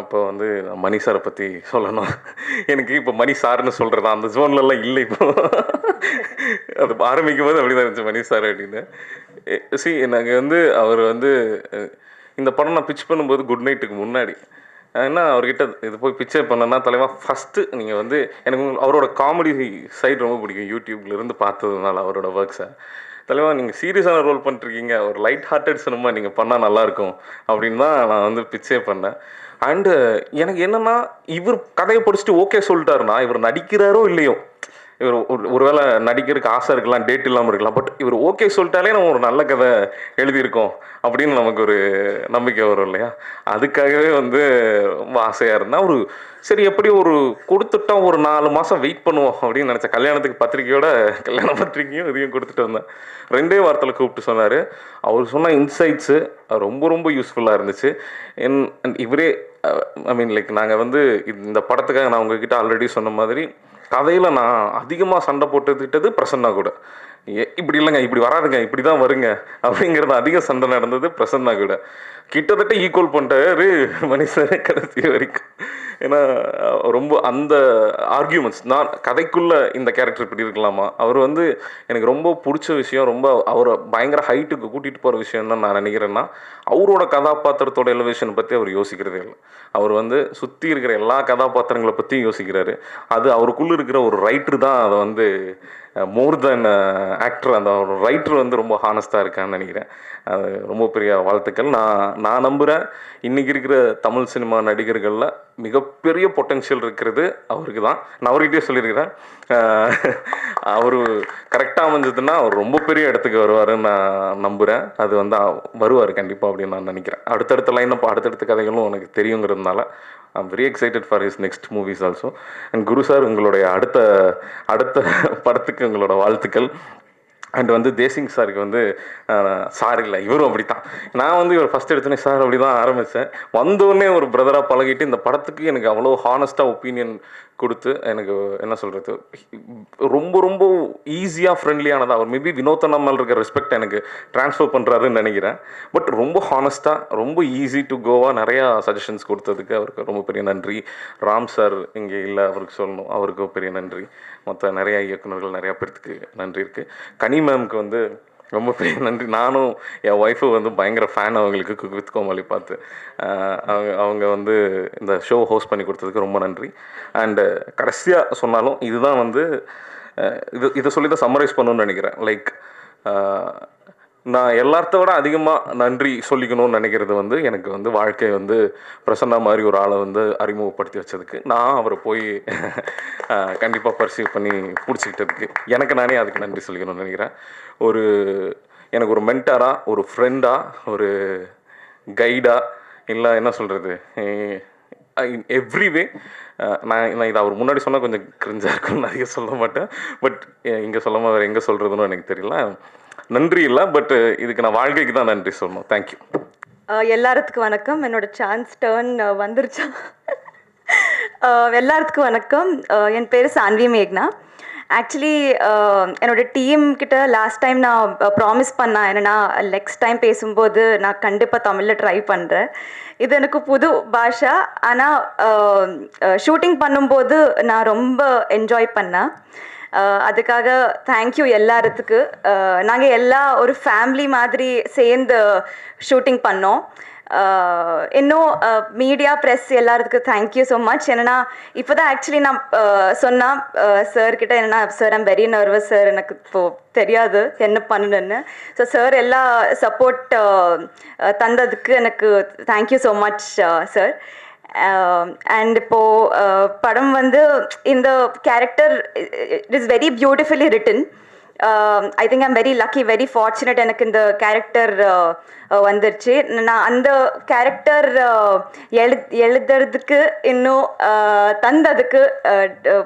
இப்போ வந்து மணி சாரை பற்றி சொல்லணும். எனக்கு இப்போ மணி சார்னு சொல்கிறது அந்த ஜோன்லலாம் இல்லை. இப்போ அது ஆரம்பிக்கும் போது அப்படி தான் இருந்துச்சு மணி சார் அப்படின்னு. எனக்கு வந்து அவர் வந்து இந்த படம் நான் பிச் பண்ணும்போது குட் நைட்டுக்கு முன்னாடி ஏன்னா அவர்கிட்ட இது போய் பிக்சர் பண்ணேன்னா தலைவா ஃபஸ்ட்டு நீங்கள் வந்து எனக்கு அவரோட காமெடி சைடு ரொம்ப பிடிக்கும், யூடியூப்லேருந்து பார்த்ததுனால அவரோட ஒர்க்ஸை. தலைவா நீங்கள் சீரியஸான ரோல் பண்ணிருக்கீங்க, ஒரு லைட் ஹார்ட்டட் சினிமா நீங்கள் பண்ணால் நல்லாயிருக்கும் அப்படின்னு தான் நான் வந்து பிக்சே பண்ணேன். அண்டு எனக்கு என்னென்னா, இவர் கதையை படிச்சுட்டு ஓகே சொல்லிட்டாருன்னா இவர் நடிக்கிறாரோ இல்லையோ, இவர் ஒருவேளை நடிக்கிறதுக்கு ஆசை இருக்கலாம், டேட் இல்லாமல் இருக்கலாம், பட் இவர் ஓகே சொல்லிட்டாலே நம்ம ஒரு நல்ல கதை எழுதியிருக்கோம் அப்படின்னு நமக்கு ஒரு நம்பிக்கை வரும் இல்லையா. அதுக்காகவே வந்து ரொம்ப ஆசையாக இருந்தால் ஒரு சரி எப்படி ஒரு கொடுத்துட்டா ஒரு 4 மாதம் வெயிட் பண்ணுவோம் அப்படின்னு நினச்சேன். கல்யாணத்துக்கு பத்திரிக்கையோட கல்யாண பத்திரிக்கையும் இதையும் கொடுத்துட்டு வந்தேன். 2 வாரத்தில் கூப்பிட்டு சொன்னார். அவர் சொன்ன இன்சைட்ஸு ரொம்ப யூஸ்ஃபுல்லாக இருந்துச்சு. இவரே ஐ மீன் லைக் நாங்கள் வந்து இந்த படத்துக்காக நான் உங்ககிட்ட ஆல்ரெடி சொன்ன மாதிரி கதையில் நான் அதிகமாக சண்டை போட்டுக்கிட்டது பிரசன்னா கூட. இப்படி இல்லைங்க, இப்படி வராதுங்க, இப்படி தான் வருங்க அப்படிங்கிறது அதிக சண்டை நடந்தது பிரசன்னா கூட. கிட்டத்தட்ட ஈக்குவல் பண்ணிட்டாரு மனுஷன் கடைசி வரைக்கும். ஏன்னா ரொம்ப அந்த ஆர்கியூமெண்ட்ஸ் நான் கதைக்குள்ளே இந்த கேரக்டர் இப்படி இருக்கலாமா, அவர் வந்து எனக்கு ரொம்ப பிடிச்ச விஷயம், ரொம்ப அவரை பயங்கர ஹைட்டுக்கு கூட்டிகிட்டு போகிற விஷயம் தான் நான் நினைக்கிறேன்னா, அவரோட கதாபாத்திரத்தோட எலிவேஷனை பற்றி அவர் யோசிக்கிறதே இல்லை. அவர் வந்து சுற்றி இருக்கிற எல்லா கதாபாத்திரங்களை பற்றியும் யோசிக்கிறாரு. அது அவருக்குள்ளே இருக்கிற ஒரு ரைட்ரு தான் அதை வந்து மோர் தென் ஆக்டர், அந்த ஒரு ரைட்டர் வந்து ரொம்ப ஹானஸ்ட்டாக இருக்கான்னு நினைக்கிறேன். அது ரொம்ப பெரிய வாழ்த்துக்கள். நான் நம்புகிறேன் இன்றைக்கி இருக்கிற தமிழ் சினிமா நடிகர்களில் மிகப்பெரிய பொட்டென்ஷியல் இருக்கிறது அவருக்கு தான். நான் அவர்கிட்டயே சொல்லியிருக்கிறேன், அவர் கரெக்டாக அமைஞ்சதுன்னா அவர் ரொம்ப பெரிய இடத்துக்கு வருவாருன்னு நான் நம்புகிறேன். அது வந்து வருவார் கண்டிப்பாக அப்படின்னு நான் நினைக்கிறேன். அடுத்தடுத்த லைனப் அடுத்தடுத்த கதைகளும் எனக்கு தெரியுங்கிறதுனால I'm very excited for his next movies also. And Guru sir உங்களுடைய அடுத்த படத்துக்கு உங்களோட வாழ்த்துக்கள். அண்ட் வந்து தேசிங் சாருக்கு வந்து சார் இல்லை இவரும் அப்படி தான். நான் வந்து இவர் ஃபஸ்ட் எடுத்தோடனே சார் அப்படி தான் ஆரம்பித்தேன். வந்தோடனே ஒரு பிரதராக பழகிட்டு இந்த படத்துக்கு எனக்கு அவ்வளோ ஹானஸ்ட்டாக ஒப்பீனியன் கொடுத்து எனக்கு என்ன சொல்கிறது ரொம்ப ஈஸியாக ஃப்ரெண்ட்லியானதாக அவர் மேபி வினோத்தனா மேலே இருக்கிற ரெஸ்பெக்ட் எனக்கு ட்ரான்ஸ்ஃபர் பண்ணுறாருன்னு நினைக்கிறேன். பட் ரொம்ப ஹானஸ்ட்டாக ரொம்ப ஈஸி டு கோவாக நிறையா சஜஷன்ஸ் கொடுத்ததுக்கு அவருக்கு ரொம்ப பெரிய நன்றி. ராம் சார் இங்கே இல்லை, அவருக்கு சொல்லணும், அவருக்கு பெரிய நன்றி. மற்ற நிறையா இயக்குநர்கள் நிறையா பேர்த்துக்கு நன்றி இருக்குது. கனி மேம்க்கு வந்து ரொம்ப பெரிய நன்றி. நானும் என் ஒய்ஃபு வந்து பயங்கர ஃபேன் அவங்களுக்கு குக் வித் கோமாளி பார்த்து. அவங்க வந்து இந்த ஷோ ஹோஸ்ட் பண்ணி கொடுத்ததுக்கு ரொம்ப நன்றி. அண்டு கடைசியாக சொன்னாலும் இதுதான் வந்து இதை சொல்லி தான் சம்மரைஸ் பண்ணணும்னு நினைக்கிறேன். லைக் நான் எல்லாத்த விட அதிகமாக நன்றி சொல்லிக்கணும்னு நினைக்கிறது வந்து எனக்கு வந்து வாழ்க்கை வந்து பிரசன்னா மாதிரி ஒரு ஆளை வந்து அறிமுகப்படுத்தி வச்சதுக்கு, நான் அவரை போய் கண்டிப்பாக பர்சீவ் பண்ணி பிடிச்சிக்கிட்டதுக்கு எனக்கு நானே அதுக்கு நன்றி சொல்லிக்கணும்னு நினைக்கிறேன். ஒரு எனக்கு ஒரு மென்டாராக, ஒரு ஃப்ரெண்டாக, ஒரு கைடாக, இல்லை என்ன சொல்கிறது, இன் எவ்ரி வே. நான் இதை அவர் முன்னாடி சொன்னால் கொஞ்சம் கிரிஞ்சாக இருக்குன்னு நிறைய சொல்ல மாட்டேன். பட் இங்கே சொல்லாமல் வேறு எங்கே சொல்கிறதுன்னு எனக்கு தெரியல. நன்றி இல்லை, பட் இதுக்கு நான் வாழ்க்கைக்கு தான் நன்றி சொல்லணும். தேங்க்யூ. எல்லாத்துக்கும் வணக்கம். என்னோட சான்ஸ் டேர்ன் வந்துருச்சா? எல்லாத்துக்கும் வணக்கம். என் பேர் சான்வி மேக்னா. ஆக்சுவலி என்னோட டீம் கிட்ட லாஸ்ட் டைம் நான் ப்ராமிஸ் பண்ணேன், என்னென்னா நெக்ஸ்ட் டைம் பேசும்போது நான் கண்டிப்பாக தமிழில் ட்ரை பண்ணுறேன். இது எனக்கு புது பாஷா, ஆனால் ஷூட்டிங் பண்ணும்போது நான் ரொம்ப என்ஜாய் பண்ணேன். அதுக்காக தேங்க்யூ எல்லாத்துக்கு. நாங்கள் எல்லா ஒரு ஃபேமிலி மாதிரி சேர்ந்து ஷூட்டிங் பண்ணோம். இன்னும் மீடியா ப்ரெஸ் எல்லாத்துக்கும் தேங்க்யூ ஸோ மச். என்னென்னா இப்போ தான் ஆக்சுவலி நான் சொன்னேன் சார்கிட்ட, என்னென்னா sir I'm very nervous sir, எனக்கு இப்போது தெரியாது என்ன பண்ணணுன்னு. ஸோ சார் எல்லா சப்போர்ட் தந்ததுக்கு எனக்கு thank you so much sir. And இப்போது படம் வந்து இந்த character it is very beautifully return. I think I'm very lucky, very fortunate. எனக்கு இந்த கேரக்டர் வந்துருச்சு. நான் அந்த கேரக்டர் எழுதுறதுக்கு இன்னும் தந்ததுக்கு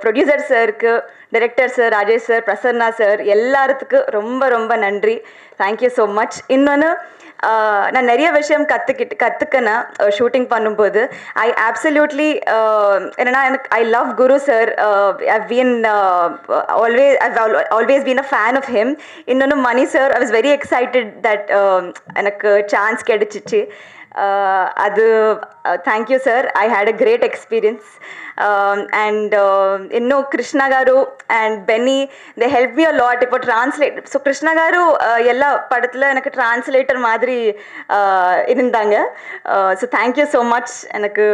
ப்ரொடியூசர் சாருக்கு, director sir, Rajesh sir, Prasanna sir எல்லாத்துக்கு ரொம்ப ரொம்ப நன்றி. Thank you so much. இன்னொன்று நான் நிறைய விஷயம் கற்றுக்கினேன் ஷூட்டிங் பண்ணும்போது. ஐ ஆப்சல்யூட்லி என்னென்னா எனக்கு I love Guru sir. I've been always been a fan of him. இன்னொன்று Mani sir, I was very excited that எனக்கு சான்ஸ் கிடைச்சிச்சு. அது thank you sir. I had a great experience. And இன்னும் Krishna garu and Benny, they help me a lot. இப்போ translate, so Krishna garu எல்லா படத்தில் எனக்கு translator மாதிரி இருந்தாங்க. So thank you so much. எனக்கு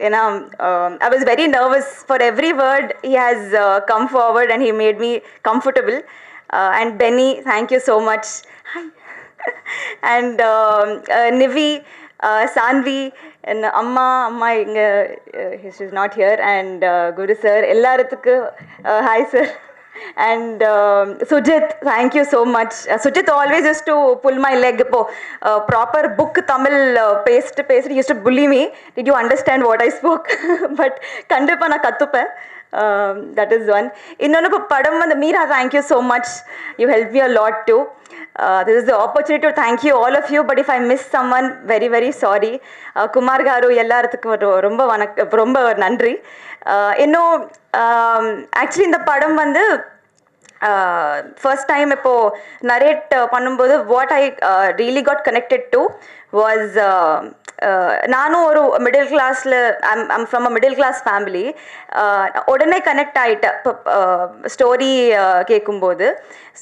ஏன்னா I was very nervous for every word. He has come forward and he made me comfortable. And Benny, thank you so much. And Nivi, Sanvi, and அம்மா இங்கே is not here. And Guru sir எல்லாத்துக்கு hi sir. And Sujith, thank you so much. Sujith always use to pull my leg. இப்போ proper புக் தமிழ் பேசிட்டு use to bully me, did you understand what I spoke? But கண்டிப்பாக நான் கற்றுப்பேன். That is one. இன்னொன்று இப்போ படம் வந்து Meera, thank you so much. You help me a lot too. This is the opportunity to thank you, all of you, but if I miss someone, very very sorry. Kumar garu எல்லாத்துக்கும் ரொம்ப நன்றி. இன்னும் ஆக்சுவலி இந்த படம் வந்து ஃபர்ஸ்ட் டைம் இப்போது நரேட் பண்ணும்போது what I really got connected to was, நானும் ஒரு மிடில் கிளாஸில், I'm from a middle class family. உடனே கனெக்ட் ஆகிட்டேன் இப்போ ஸ்டோரி கேட்கும்போது.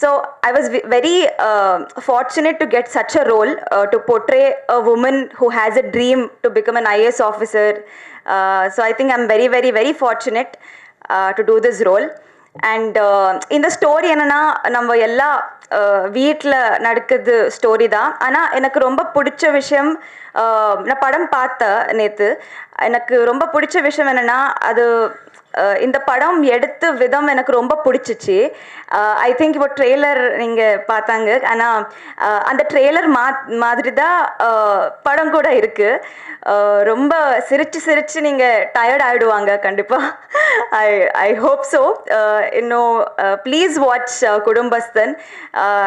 So I was very fortunate to get such a role to portray a woman who has a dream to become an IAS officer. So I think I'm very very very fortunate to do this role. And இந்த story என்னென்னா நம்ம எல்லா வீட்டில் நடக்குது story தான். ஆனால் எனக்கு ரொம்ப பிடிச்ச விஷயம், நான் படம் பார்த்தேன் நேற்று, எனக்கு ரொம்ப பிடிச்ச விஷயம் என்னென்னா அது இந்த படம் எடுத்த விதம் எனக்கு ரொம்ப பிடிச்சிச்சு. ஐ திங்க் இப்போ ட்ரெய்லர் நீங்கள் பார்த்தாங்க, ஆனால் அந்த ட்ரெய்லர் மாதிரி தான் படம் கூட இருக்குது. ரொம்ப சிரித்து நீங்கள் டயர்ட் ஆகிடுவாங்க கண்டிப்பாக. I hope so. இன்னும் ப்ளீஸ் வாட்ச் குடும்பஸ்தன்.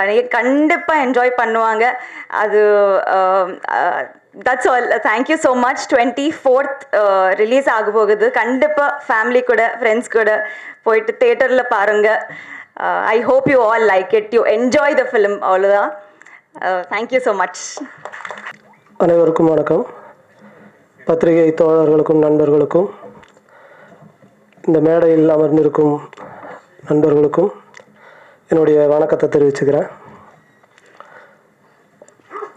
நீங்கள் கண்டிப்பாக என்ஜாய் பண்ணுவாங்க. அது that's all. Thank you so much. 24th release ஆக போகுது. கண்டிப்பாக ஃபேமிலி கூட, ஃப்ரெண்ட்ஸ் கூட போயிட்டு தேட்டரில் பாருங்கள். I hope you all like it, you enjoy the film. அவ்வளோதான். Thank you so much. அனைவருக்கும் வணக்கம். பத்திரிகை தோழர்களுக்கும் நண்பர்களுக்கும், இந்த மேடையில் அமர்ந்திருக்கும் நண்பர்களுக்கும் என்னுடைய வணக்கத்தை தெரிவிச்சுக்கிறேன்.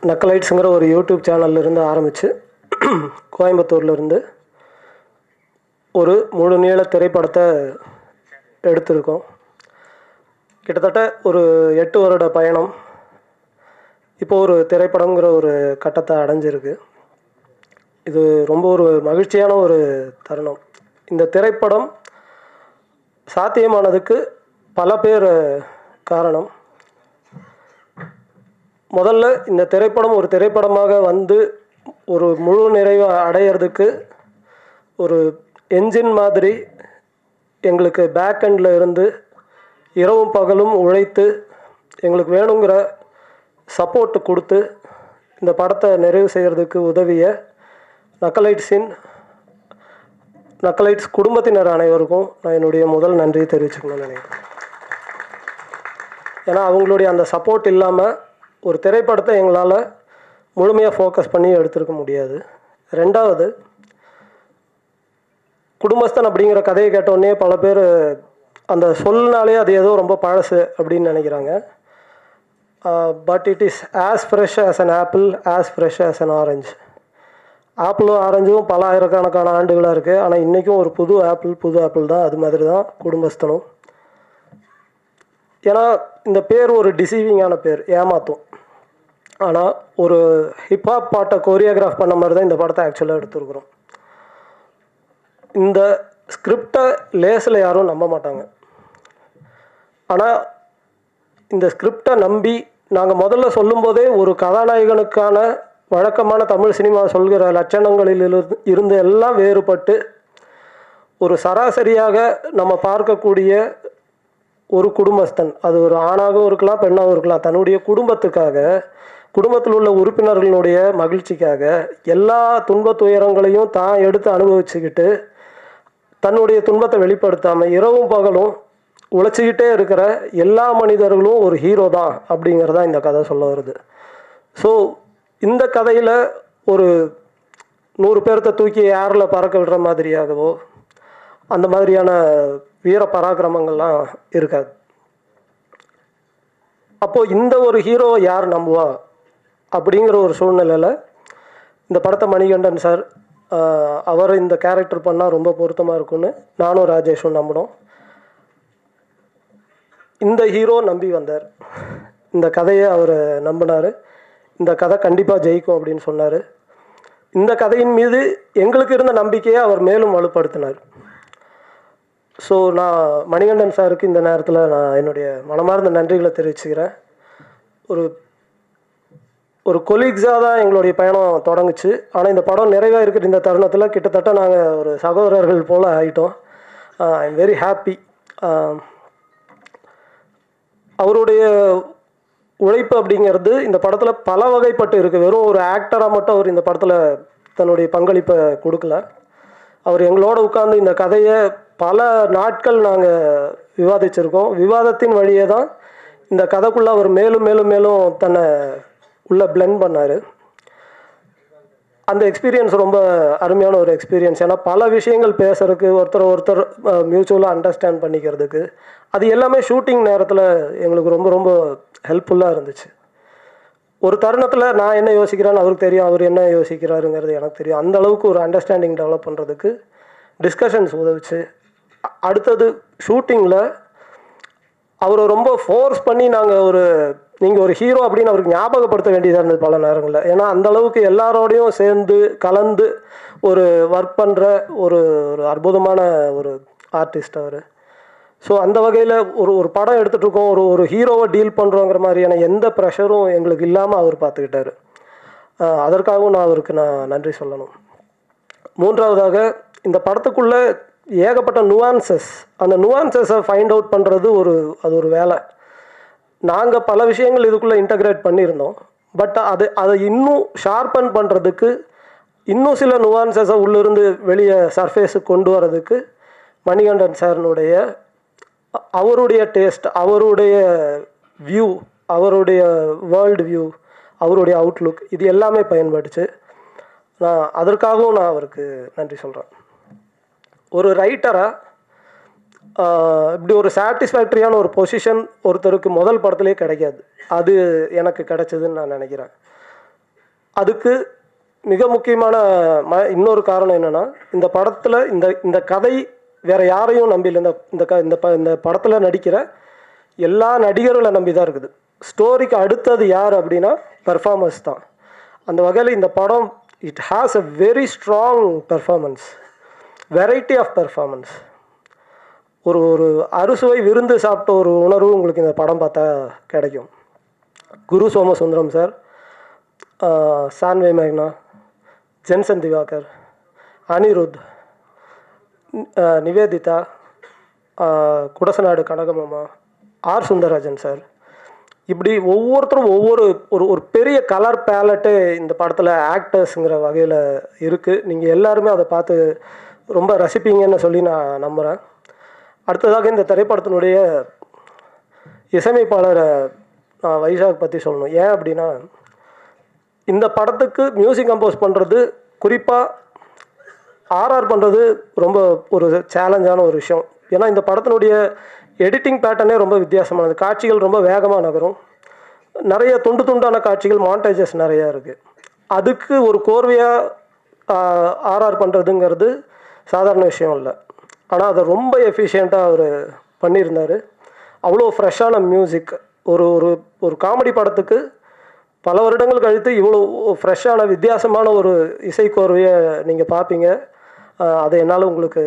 நக்கலைட்ஸுங்கிற ஒரு யூடியூப் சேனல்லேருந்து ஆரம்பித்து கோயம்புத்தூர்லேருந்து ஒரு முழு நீள திரைப்படத்தை எடுத்திருக்கோம். கிட்டத்தட்ட ஒரு 8 வருட பயணம் இப்போ ஒரு திரைப்படங்கிற ஒரு கட்டத்தை அடைஞ்சிருக்கு. இது ரொம்ப ஒரு மகிழ்ச்சியான ஒரு தருணம். இந்த திரைப்படம் சாத்தியமானதுக்கு பல பேர் காரணம். முதல்ல இந்த திரைப்படம் ஒரு திரைப்படமாக வந்து ஒரு முழு நிறைவை அடையிறதுக்கு ஒரு என்ஜின் மாதிரி எங்களுக்கு பேக் எண்டில் இருந்து இரவும் பகலும் உழைத்து எங்களுக்கு வேணுங்கிற சப்போர்ட்டு கொடுத்து இந்த படத்தை நிறைவு செய்கிறதுக்கு உதவிய நக்கலைட்ஸ் குடும்பத்தினர் அனைவருக்கும் நான் என்னுடைய முதல் நன்றியை தெரிவிச்சுக்கணும்னு நினைக்கிறேன். ஏன்னா அவங்களுடைய அந்த சப்போர்ட் இல்லாமல் ஒரு திரைப்படத்தை எங்களால் முழுமையாக ஃபோக்கஸ் பண்ணி எடுத்துருக்க முடியாது. ரெண்டாவது, குடும்பஸ்தன் அப்படிங்கிற கதையை கேட்டோடனே பல பேர் அந்த சொல்லினாலே அது ஏதோ ரொம்ப பழசு அப்படின்னு நினைக்கிறாங்க. But it is as fresh as an apple, as fresh as an orange. ஆப்பிளும் ஆரஞ்சும் பல ஆயிரக்கணக்கான ஆண்டுகளாக இருக்குது. ஆனால் இன்றைக்கும் ஒரு புது ஆப்பிள் தான். அது மாதிரி தான் குடும்பஸ்தனும். ஏன்னா இந்த பேர் ஒரு டிசீவிங்கான பேர், ஏமாத்தும். ஆனால் ஒரு ஹிப்ஹாப் பாட்டை கோரியோகிராஃப் பண்ண மாதிரி தான் இந்த படத்தை ஆக்சுவலாக எடுத்துருக்குறோம். இந்த ஸ்கிரிப்டை லேஸில் யாரும் நம்ப மாட்டாங்க. ஆனால் இந்த ஸ்கிரிப்டை நம்பி நாங்கள் முதல்ல சொல்லும்போதே ஒரு கதாநாயகனுக்கான வழக்கமான தமிழ் சினிமா சொல்கிற லட்சணங்களில் இருந்து எல்லாம் வேறுபட்டு ஒரு சராசரியாக நம்ம பார்க்கக்கூடிய ஒரு குடும்பஸ்தன், அது ஒரு ஆணாகவும் இருக்கலாம் பெண்ணாகவும் இருக்கலாம், தன்னுடைய குடும்பத்தில் உள்ள உறுப்பினர்களுடைய மகிழ்ச்சிக்காக எல்லா துன்ப துயரங்களையும் தான் எடுத்து அனுபவிச்சுக்கிட்டு தன்னுடைய துன்பத்தை வெளிப்படுத்தாமல் இரவும் பகலும் உழைச்சிக்கிட்டே இருக்கிற எல்லா மனிதர்களும் ஒரு ஹீரோ தான் அப்படிங்கிறதா இந்த கதை சொல்ல வருது. ஸோ இந்த கதையில் ஒரு 100 பேர்த்த தூக்கி ஏரில் பறக்க விடுற மாதிரியாகவோ அந்த மாதிரியான வீர பராக்கிரமங்கள்லாம் இருக்காது. அப்போது இந்த ஒரு ஹீரோவை யார் நம்புவா அப்படிங்கிற ஒரு சூழ்நிலையில் இந்த படத்தை மணிகண்டன் சார் அவர் இந்த கேரக்டர் பண்ணால் ரொம்ப பொருத்தமாக இருக்கும்னு நானும் ராஜேஷும் நம்பினோம். இந்த ஹீரோ நம்பி வந்தார். இந்த கதையை அவர் நம்பினார். இந்த கதை கண்டிப்பாக ஜெயிக்கும் அப்படின்னு சொன்னார். இந்த கதையின் மீது எங்களுக்கு இருந்த நம்பிக்கையை அவர் மேலும் வலுப்படுத்தினார். ஸோ நான் மணிகண்டன் சாருக்கு இந்த நேரத்தில் நான் என்னுடைய மனமார்ந்த நன்றிகளை தெரிவிச்சுக்கிறேன். ஒரு கொலீக்ஸாக தான் எங்களுடைய பயணம் தொடங்குச்சு. ஆனால் இந்த படம் நிறைவாக இருக்கிற இந்த தருணத்தில் கிட்டத்தட்ட நாங்கள் ஒரு சகோதரர்கள் போல் ஆகிட்டோம். I am very happy. அவருடைய உழைப்பு அப்படிங்கிறது இந்த படத்தில் பல வகைப்பட்டு இருக்குது. வெறும் ஒரு ஆக்டராக மட்டும் அவர் இந்த படத்தில் தன்னுடைய பங்களிப்பை கொடுக்கல. அவர் எங்களோட உட்கார்ந்து இந்த கதையை பல நாட்கள் நாங்கள் விவாதிச்சிருக்கோம். விவாதத்தின் வழியே தான் இந்த கதைக்குள்ளே அவர் மேலும் மேலும் மேலும் தன்னை உள்ளே பிளெண்ட் பண்ணார். அந்த எக்ஸ்பீரியன்ஸ் ரொம்ப அருமையான ஒரு எக்ஸ்பீரியன்ஸ். ஏன்னா பல விஷயங்கள் பேசுறதுக்கு, ஒருத்தர் மியூச்சுவலாக அண்டர்ஸ்டாண்ட் பண்ணிக்கிறதுக்கு, அது எல்லாமே ஷூட்டிங் நேரத்தில் எங்களுக்கு ரொம்ப ரொம்ப ஹெல்ப்ஃபுல்லாக இருந்துச்சு. ஒரு தருணத்தில் நான் என்ன யோசிக்கிறேன்னு அவருக்கு தெரியும், அவர் என்ன யோசிக்கிறாருங்கிறது எனக்கு தெரியும். அந்த அளவுக்கு ஒரு அண்டர்ஸ்டாண்டிங் டெவலப் பண்ணுறதுக்கு டிஸ்கஷன்ஸ் உதவிச்சு. அடுத்தது ஷூட்டிங்கில் அவரை ரொம்ப ஃபோர்ஸ் பண்ணி நீங்கள் ஒரு ஹீரோ அப்படின்னு அவருக்கு ஞாபகப்படுத்த வேண்டியதாக இருந்தது பல நேரங்களில். ஏன்னா அந்தளவுக்கு எல்லாரோடையும் சேர்ந்து கலந்து ஒரு ஒர்க் பண்ணுற ஒரு அற்புதமான ஒரு ஆர்டிஸ்ட் அவர். ஸோ அந்த வகையில் ஒரு படம் எடுத்துகிட்டு இருக்கோம், ஒரு ஹீரோவை டீல் பண்ணுறோங்கிற மாதிரியான எந்த ப்ரெஷரும் எங்களுக்கு இல்லாமல் அவர் பார்த்துக்கிட்டாரு. அதற்காகவும் அவருக்கு நன்றி சொல்லணும். மூன்றாவதாக, இந்த படத்துக்குள்ளே ஏகப்பட்ட நுவான்சஸ், அந்த நுவான்சஸை ஃபைண்ட் அவுட் பண்ணுறது அது ஒரு வேலை. நாங்கள் பல விஷயங்கள் இதுக்குள்ளே இன்டகிரேட் பண்ணியிருந்தோம். பட் அதை இன்னும் ஷார்பன் பண்ணுறதுக்கு, இன்னும் சில நுவான்சஸை உள்ளிருந்து வெளியே சர்ஃபேஸுக்கு கொண்டு வரதுக்கு மணிகண்டன் சார்னுடைய அவருடைய டேஸ்ட், அவருடைய வியூ, அவருடைய வேர்ல்டு வியூ, அவருடைய அவுட்லுக், இது எல்லாமே பயன்படுச்சு. அதற்காகவும் நான் அவருக்கு நன்றி சொல்கிறேன். ஒரு ரைட்டராக இப்படி ஒரு சாட்டிஸ்ஃபேக்டரியான ஒரு பொசிஷன் ஒருத்தருக்கு முதல் படத்துலேயே கிடைக்காது. அது எனக்கு கிடைச்சதுன்னு நான் நினைக்கிறேன். அதுக்கு மிக முக்கியமான இன்னொரு காரணம் என்னென்னா, இந்த படத்தில் இந்த கதை வேறு யாரையும் நம்பிஇல்லை. இந்த படத்தில் நடிக்கிற எல்லா நடிகர்களை நம்பி தான் இருக்குது. ஸ்டோரிக்கு அடுத்தது யார் அப்படின்னா பெர்ஃபார்மன்ஸ் தான். அந்த வகையில் இந்த படம் it has a very strong performance, variety of performance. ஒரு அறுசுவை விருந்து சாப்பிட்ட ஒரு உணர்வு உங்களுக்கு இந்த படம் பார்த்தா கிடைக்கும். குரு சோமசுந்தரம் சார், சான்வே மேக்னா, ஜென்சன் திவாகர், அனிருத், நிவேதிதா, குடசநாடு கனகமாமா, ஆர் சுந்தரராஜன் சார், இப்படி ஒவ்வொருத்தரும் ஒரு பெரிய கலர் பேலட்டு இந்த படத்தில் ஆக்டர்ஸுங்கிற வகையில் இருக்குது. நீங்கள் எல்லாருமே அதை பார்த்து ரொம்ப ரசிப்பீங்கன்னு சொல்லி நான் நம்புகிறேன். அடுத்ததாக இந்த திரைப்படத்தினுடைய இசையமைப்பாளரை நான் வைஷாக் பற்றி சொல்லணும். ஏன் அப்படின்னா, இந்த படத்துக்கு மியூசிக் கம்போஸ் பண்ணுறது, குறிப்பாக ஆர்ஆர் பண்ணுறது ரொம்ப ஒரு சேலஞ்சான ஒரு விஷயம். ஏன்னா இந்த படத்தினுடைய எடிட்டிங் பேட்டர்னே ரொம்ப வித்தியாசமானது. காட்சிகள் ரொம்ப வேகமாக நகரும், நிறைய துண்டான காட்சிகள், மாண்டேஜஸ் நிறையா இருக்குது. அதுக்கு ஒரு கோர்வையாக ஆர்ஆர் பண்ணுறதுங்கிறது சாதாரண விஷயம் இல்லை. ஆனால் அதை ரொம்ப எஃபிஷியண்ட்டாக அவர் பண்ணியிருந்தார். அவ்வளோ ஃப்ரெஷ்ஷான மியூசிக். ஒரு ஒரு ஒரு காமெடி படத்துக்கு பல வருடங்கள் கழித்து இவ்வளோ ஃப்ரெஷ்ஷான வித்தியாசமான ஒரு இசை கோர்வையை நீங்கள் பார்ப்பீங்க. அதை என்னால் உங்களுக்கு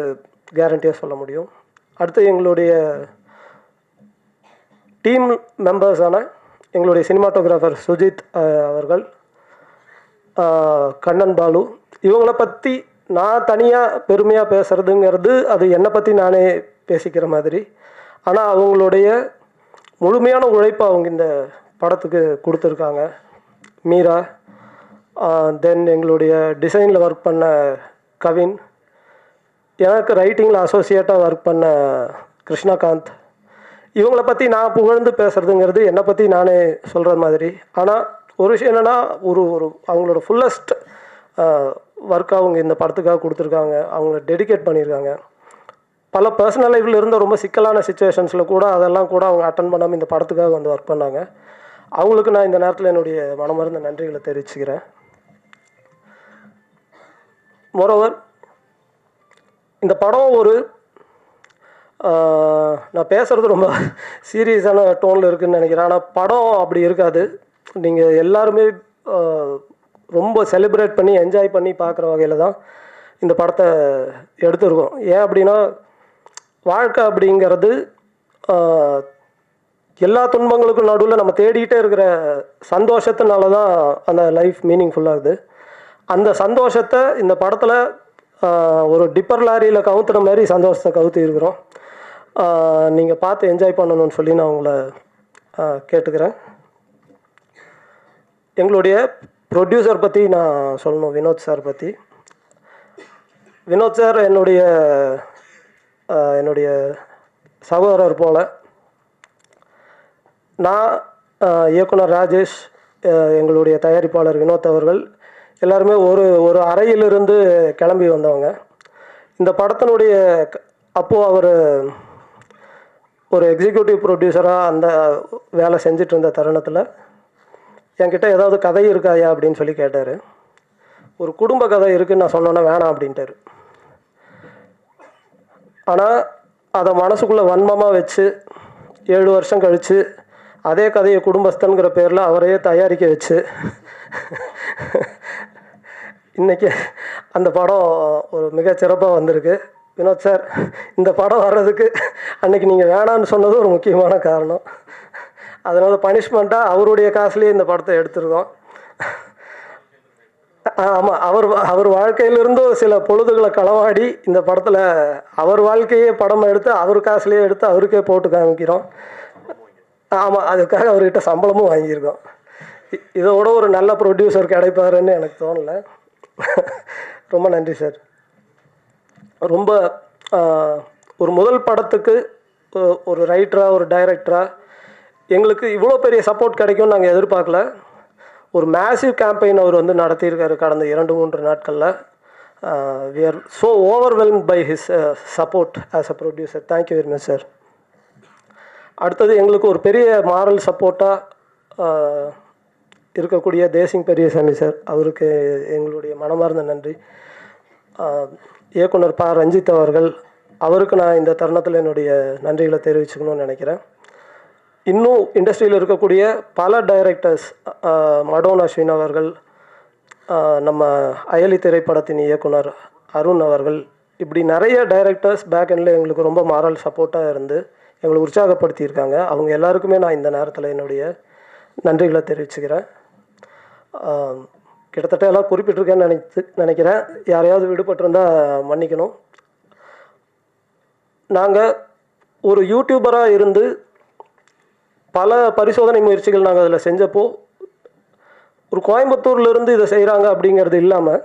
கேரண்டியாக சொல்ல முடியும். அடுத்து எங்களுடைய டீம் மெம்பர்ஸான எங்களுடைய சினிமாட்டோகிராஃபர் சுஜித் அவர்கள், கண்ணன் பாலு, இவங்கள பற்றி நான் தனியாக பெருமையாக பேசுகிறதுங்கிறது அது என்னை பற்றி நானே பேசிக்கிற மாதிரி. ஆனால் அவங்களுடைய முழுமையான உழைப்பை அவங்க இந்த படத்துக்கு கொடுத்துருக்காங்க. மீரா, தென் எங்களுடைய டிசைனில் ஒர்க் பண்ண கவின், எனக்கு ரைட்டிங்கில் அசோசியேட்டாக ஒர்க் பண்ண கிருஷ்ணகாந்த், இவங்கள பற்றி நான் புகழ்ந்து பேசுகிறதுங்கிறது என்னை பற்றி நானே சொல்கிற மாதிரி. ஆனால் ஒரு விஷயம் என்னென்னா, ஒரு அவங்களோட ஃபுல்லஸ்ட் ஒர்க் அவங்க இந்த படத்துக்காக கொடுத்துருக்காங்க. அவங்கள டெடிகேட் பண்ணியிருக்காங்க. பல பர்சனல் லைஃப்பில் இருந்த ரொம்ப சிக்கலான சுச்சுவேஷன்ஸில் கூட அதெல்லாம் கூட அவங்க அட்டன் பண்ணாமல் இந்த படத்துக்காக வந்து ஒர்க் பண்ணாங்க. அவங்களுக்கு நான் இந்த நேரத்தில் என்னுடைய மனமார்ந்த நன்றிகளை தெரிவிச்சுக்கிறேன். மோரோவர், இந்த படம் ஒரு நான் பேசுகிறது ரொம்ப சீரியஸான டோனில் இருக்குதுன்னு நினைக்கிறேன். ஆனால் படம் அப்படி இருக்காது. நீங்கள் எல்லாருமே ரொம்ப செலிப்ரேட் பண்ணி என்ஜாய் பண்ணி பார்க்குற வகையில் தான் இந்த படத்தை எடுத்துருக்கோம். ஏன் அப்படின்னா, வாழ்க்கை அப்படிங்கிறது எல்லா துன்பங்களுக்கும் நடுவில் நம்ம தேடிக்கிட்டே இருக்கிற சந்தோஷத்தினால தான் அந்த லைஃப் மீனிங்ஃபுல்லாகுது. அந்த சந்தோஷத்தை இந்த படத்தில் ஒரு டிப்பர் லாரியில் கவுத்துற மாதிரி சந்தோஷத்தை கவுத்து இருக்கிறோம். நீங்கள் பார்த்து என்ஜாய் பண்ணணும்னு சொல்லி நான் உங்களை கேட்டுக்கிறேன். எங்களுடைய ப்ரொடியூசர் பற்றி நான் சொல்லணும், வினோத் சார் பற்றி. வினோத் சார் என்னுடைய சகோதரர் போல். நான், இயக்குனர் ராஜேஷ், எங்களுடைய தயாரிப்பாளர் வினோத் அவர்கள் எல்லாருமே ஒரு அறையிலிருந்து கிளம்பி வந்தவங்க. இந்த படத்தினுடைய அப்போது அவர் ஒரு எக்ஸிக்யூட்டிவ் ப்ரொடியூசராக அந்த வேலை செஞ்சிட்டு இருந்த தருணத்தில் என்கிட்ட ஏதாவது கதை இருக்காயா அப்படின்னு சொல்லி கேட்டார். ஒரு குடும்ப கதை இருக்குதுன்னு நான் சொன்னோன்னே வேணாம் அப்படின்ட்டார். ஆனால் அதை மனசுக்குள்ளே வன்மமாக வச்சு 7 வருஷம் கழித்து அதே கதையை குடும்பஸ்தன்கிற பேரில் அவரையே தயாரிக்க வச்சு இன்றைக்கி அந்த படம் ஒரு மிகச்சிறப்பாக வந்திருக்கு. வினோத் சார், இந்த படம் வர்றதுக்கு அன்றைக்கி நீங்கள் வேணான்னு சொன்னது ஒரு முக்கியமான காரணம். அதனால் பனிஷ்மெண்ட்டாக அவருடைய காசுலேயே இந்த படத்தை எடுத்துருக்கோம். ஆமாம், அவர் வாழ்க்கையிலிருந்தும் சில பொழுதுகளை களவாடி இந்த படத்தில் அவர் வாழ்க்கையே படம் எடுத்து அவர் காசுலேயே எடுத்து அவருக்கே போட்டு காமிக்கிறோம். ஆமாம், அதுக்காக அவர்கிட்ட சம்பளமும் வாங்கியிருக்கோம். இதோட ஒரு நல்ல ப்ரொடியூசர் கிடைப்பாருன்னு எனக்கு தோணலை. ரொம்ப நன்றி சார். ரொம்ப ஒரு முதல் படத்துக்கு ஒரு ரைட்டராக, ஒரு டைரக்டராக எங்களுக்கு இவ்வளோ பெரிய சப்போர்ட் கிடைக்கும்னு நாங்கள் எதிர்பார்க்கல. ஒரு மேசிவ் கேம்பெயின் அவர் வந்து நடத்தியிருக்காரு கடந்த 2-3 நாட்களில். We are so overwhelmed by his support as a producer. Thank you very much sir. அடுத்தது எங்களுக்கு ஒரு பெரிய மாரல் சப்போர்ட்டாக இருக்கக்கூடிய தேசிங் பெரியசாமி சார், அவருக்கு எங்களுடைய மனமார்ந்த நன்றி. இயக்குனர் ப. ரஞ்சித் அவர்கள், அவருக்கு நான் இந்த தருணத்தில் என்னுடைய நன்றிகளை தெரிவிச்சுக்கணும்னு நினைக்கிறேன். இன்னும் இண்டஸ்ட்ரியில் இருக்கக்கூடிய பல டைரக்டர்ஸ், மடோன் அஸ்வின் அவர்கள், நம்ம அயலி திரைப்படத்தின் இயக்குனர் அருண் அவர்கள், இப்படி நிறைய டைரக்டர்ஸ் பேக் எண்டில் எங்களுக்கு ரொம்ப மாரல் சப்போர்ட்டாக இருந்து எங்களை உற்சாகப்படுத்தியிருக்காங்க. அவங்க எல்லாருக்குமே நான் இந்த நேரத்தில் என்னுடைய நன்றிகளை தெரிவிச்சுக்கிறேன். கிட்டத்தட்ட எல்லாம் குறிப்பிட்டிருக்கேன்னு நினைக்கிறேன். யாரையாவது விடுபட்டிருந்தால் மன்னிக்கணும். நாங்கள் ஒரு யூடியூபராக இருந்து பல பரிசோதனை முயற்சிகள் நாங்கள் அதில் செஞ்சப்போ, ஒரு கோயம்புத்தூர்லேருந்து இதை செய்கிறாங்க அப்படிங்கிறது இல்லாமல்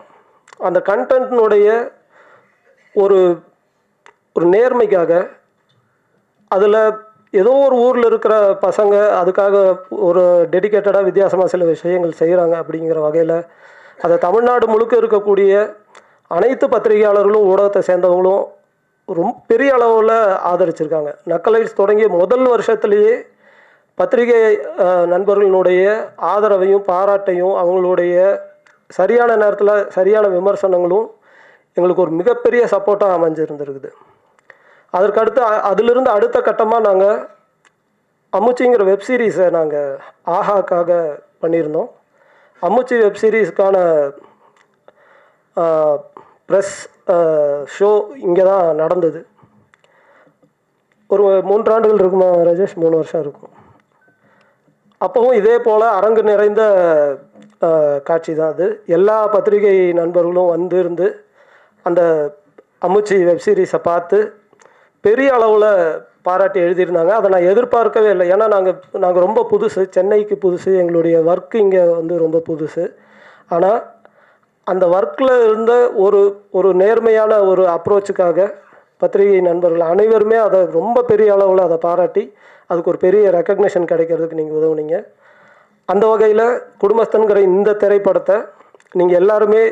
அந்த கண்டென்ட்னுடைய ஒரு ஒரு நேர்மைக்காக, அதில் ஏதோ ஒரு ஊரில் இருக்கிற பசங்க அதுக்காக ஒரு டெடிக்கேட்டடாக வித்தியாசமாக சில விஷயங்கள் செய்கிறாங்க அப்படிங்கிற வகையில் அதை தமிழ்நாடு முழுக்க இருக்கக்கூடிய அனைத்து பத்திரிகையாளர்களும் ஊடகத்தை சேர்ந்தவங்களும் ரொம்ப பெரிய அளவில் ஆதரிச்சிருக்காங்க. நக்கலைட்ஸ் தொடங்கிய முதல் வருஷத்துலேயே பத்திரிகை நண்பர்களுடைய ஆதரவையும் பாராட்டையும் அவங்களுடைய சரியான நேரத்தில் சரியான விமர்சனங்களும் எங்களுக்கு ஒரு மிகப்பெரிய சப்போர்ட்டாக அமைஞ்சிருந்துருக்குது. அதற்கடுத்து அதிலிருந்து அடுத்த கட்டமாக நாங்கள் அம்முச்சிங்கிற வெப்சீரிஸை நாங்கள் ஆஹாக்காக பண்ணியிருந்தோம். அம்முச்சி வெப்சீரிஸ்க்கான ப்ரெஸ் ஷோ இங்கே தான் நடந்தது. ஒரு 3 ஆண்டுகள் இருக்குமா ராஜேஷ்? 3 வருஷம் இருக்கும். அப்போவும் இதே போல் அரங்கு நிறைந்த காட்சி தான் அது. எல்லா பத்திரிகை நண்பர்களும் வந்திருந்து அந்த அம்முச்சி வெப்சீரிஸை பார்த்து பெரிய அளவில் பாராட்டி எழுதியிருந்தாங்க. அதை நான் எதிர்பார்க்கவே இல்லை. ஏன்னா நாங்கள் ரொம்ப புதுசு, சென்னைக்கு புதுசு, எங்களுடைய ஒர்க்கு இங்கே வந்து ரொம்ப புதுசு. ஆனால் அந்த ஒர்க்கில் இருந்த ஒரு நேர்மையான ஒரு அப்ரோச்சுக்காக பத்திரிகை நண்பர்கள் அனைவருமே அதை ரொம்ப பெரிய அளவில் அதை பாராட்டி அதுக்கு ஒரு பெரிய ரெக்கக்னிஷன் கிடைக்கிறதுக்கு நீங்கள் உதவுனீங்க. அந்த வகையில் குடும்பஸ்தன்கிற இந்த திரைப்படத்தை நீங்கள் எல்லாருமே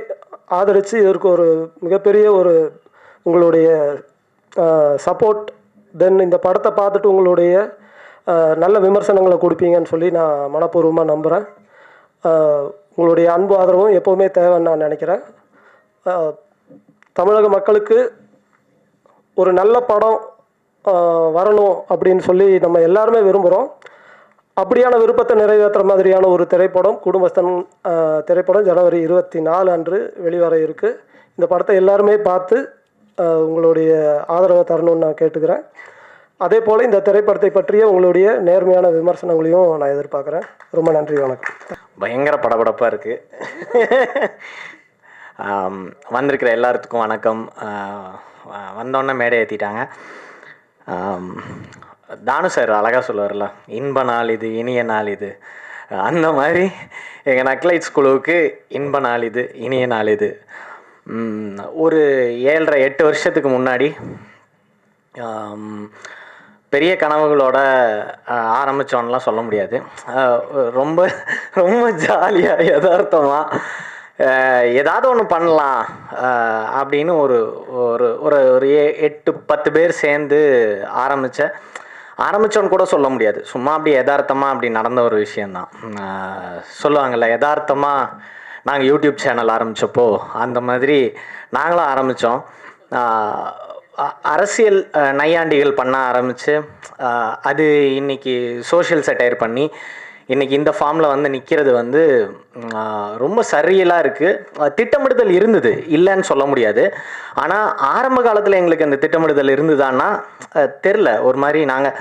ஆதரித்து இதற்கு ஒரு மிகப்பெரிய ஒரு உங்களுடைய சப்போர்ட், தென் இந்த படத்தை பார்த்துட்டு உங்களுடைய நல்ல விமர்சனங்களை கொடுப்பீங்கன்னு சொல்லி நான் மனப்பூர்வமாக நம்புகிறேன். உங்களுடைய அன்பு ஆதரவும் எப்போவுமே தேவைன்னு நான் நினைக்கிறேன். தமிழக மக்களுக்கு ஒரு நல்ல படம் வரணும் அப்படின்னு சொல்லி நம்ம எல்லாருமே விரும்புகிறோம். அப்படியான விருப்பத்தை நிறைவேற்றுற மாதிரியான ஒரு திரைப்படம் குடும்பஸ்தன் திரைப்படம் ஜனவரி 24 அன்று வெளிவர இருக்குது. இந்த படத்தை எல்லாருமே பார்த்து உங்களுடைய ஆதரவை தரணும்னு நான் கேட்டுக்கிறேன். அதே போல் இந்த திரைப்படத்தை பற்றிய உங்களுடைய நேர்மையான விமர்சனங்களையும் நான் எதிர்பார்க்குறேன். ரொம்ப நன்றி, வணக்கம். பயங்கர படபடப்பாக இருக்குது. வந்திருக்கிற எல்லாத்துக்கும் வணக்கம். வந்தோடனே மேடை ஏற்றிட்டாங்க. தானு சார் அழகாக சொல்லுவார்ல, இன்ப நாள் இது, இனிய நாள் இது. அந்த மாதிரி எங்கள் நக்லைட்ஸ் குழுவுக்கு இன்ப நாள் இது, இனிய நாள் இது. ஒரு 7.5-8 வருஷத்துக்கு முன்னாடி பெரிய கனவுகளோட ஆரம்பித்தோன்னெலாம் சொல்ல முடியாது. ரொம்ப ரொம்ப ஜாலியாக யதார்த்தமாக ஏதாவது ஒன்று பண்ணலாம் அப்படின்னு ஒரு ஒரு ஒரு ஒரு 8-10 பேர் சேர்ந்து ஆரம்பித்தோன்னு கூட சொல்ல முடியாது. சும்மா அப்படி யதார்த்தமாக அப்படி நடந்த ஒரு விஷயந்தான். சொல்லுவாங்கள்ல, யதார்த்தமாக நாங்கள் யூடியூப் சேனல் ஆரம்பித்தப்போ அந்த மாதிரி நாங்களும் ஆரம்பித்தோம். அரசியல் நையாண்டிகள் பண்ண ஆரம்பித்து அது இன்றைக்கி சோஷியல் செட்டையர் பண்ணி இன்றைக்கி இந்த ஃபார்மில் வந்து நிற்கிறது வந்து ரொம்ப சரியலாக இருக்குது. திட்டமிடுதல் இருந்தது, இல்லைன்னு சொல்ல முடியாது. ஆனால் ஆரம்ப காலத்தில் எங்களுக்கு அந்த திட்டமிடுதல் இருந்ததான்னா தெரில. ஒரு மாதிரி நாங்கள்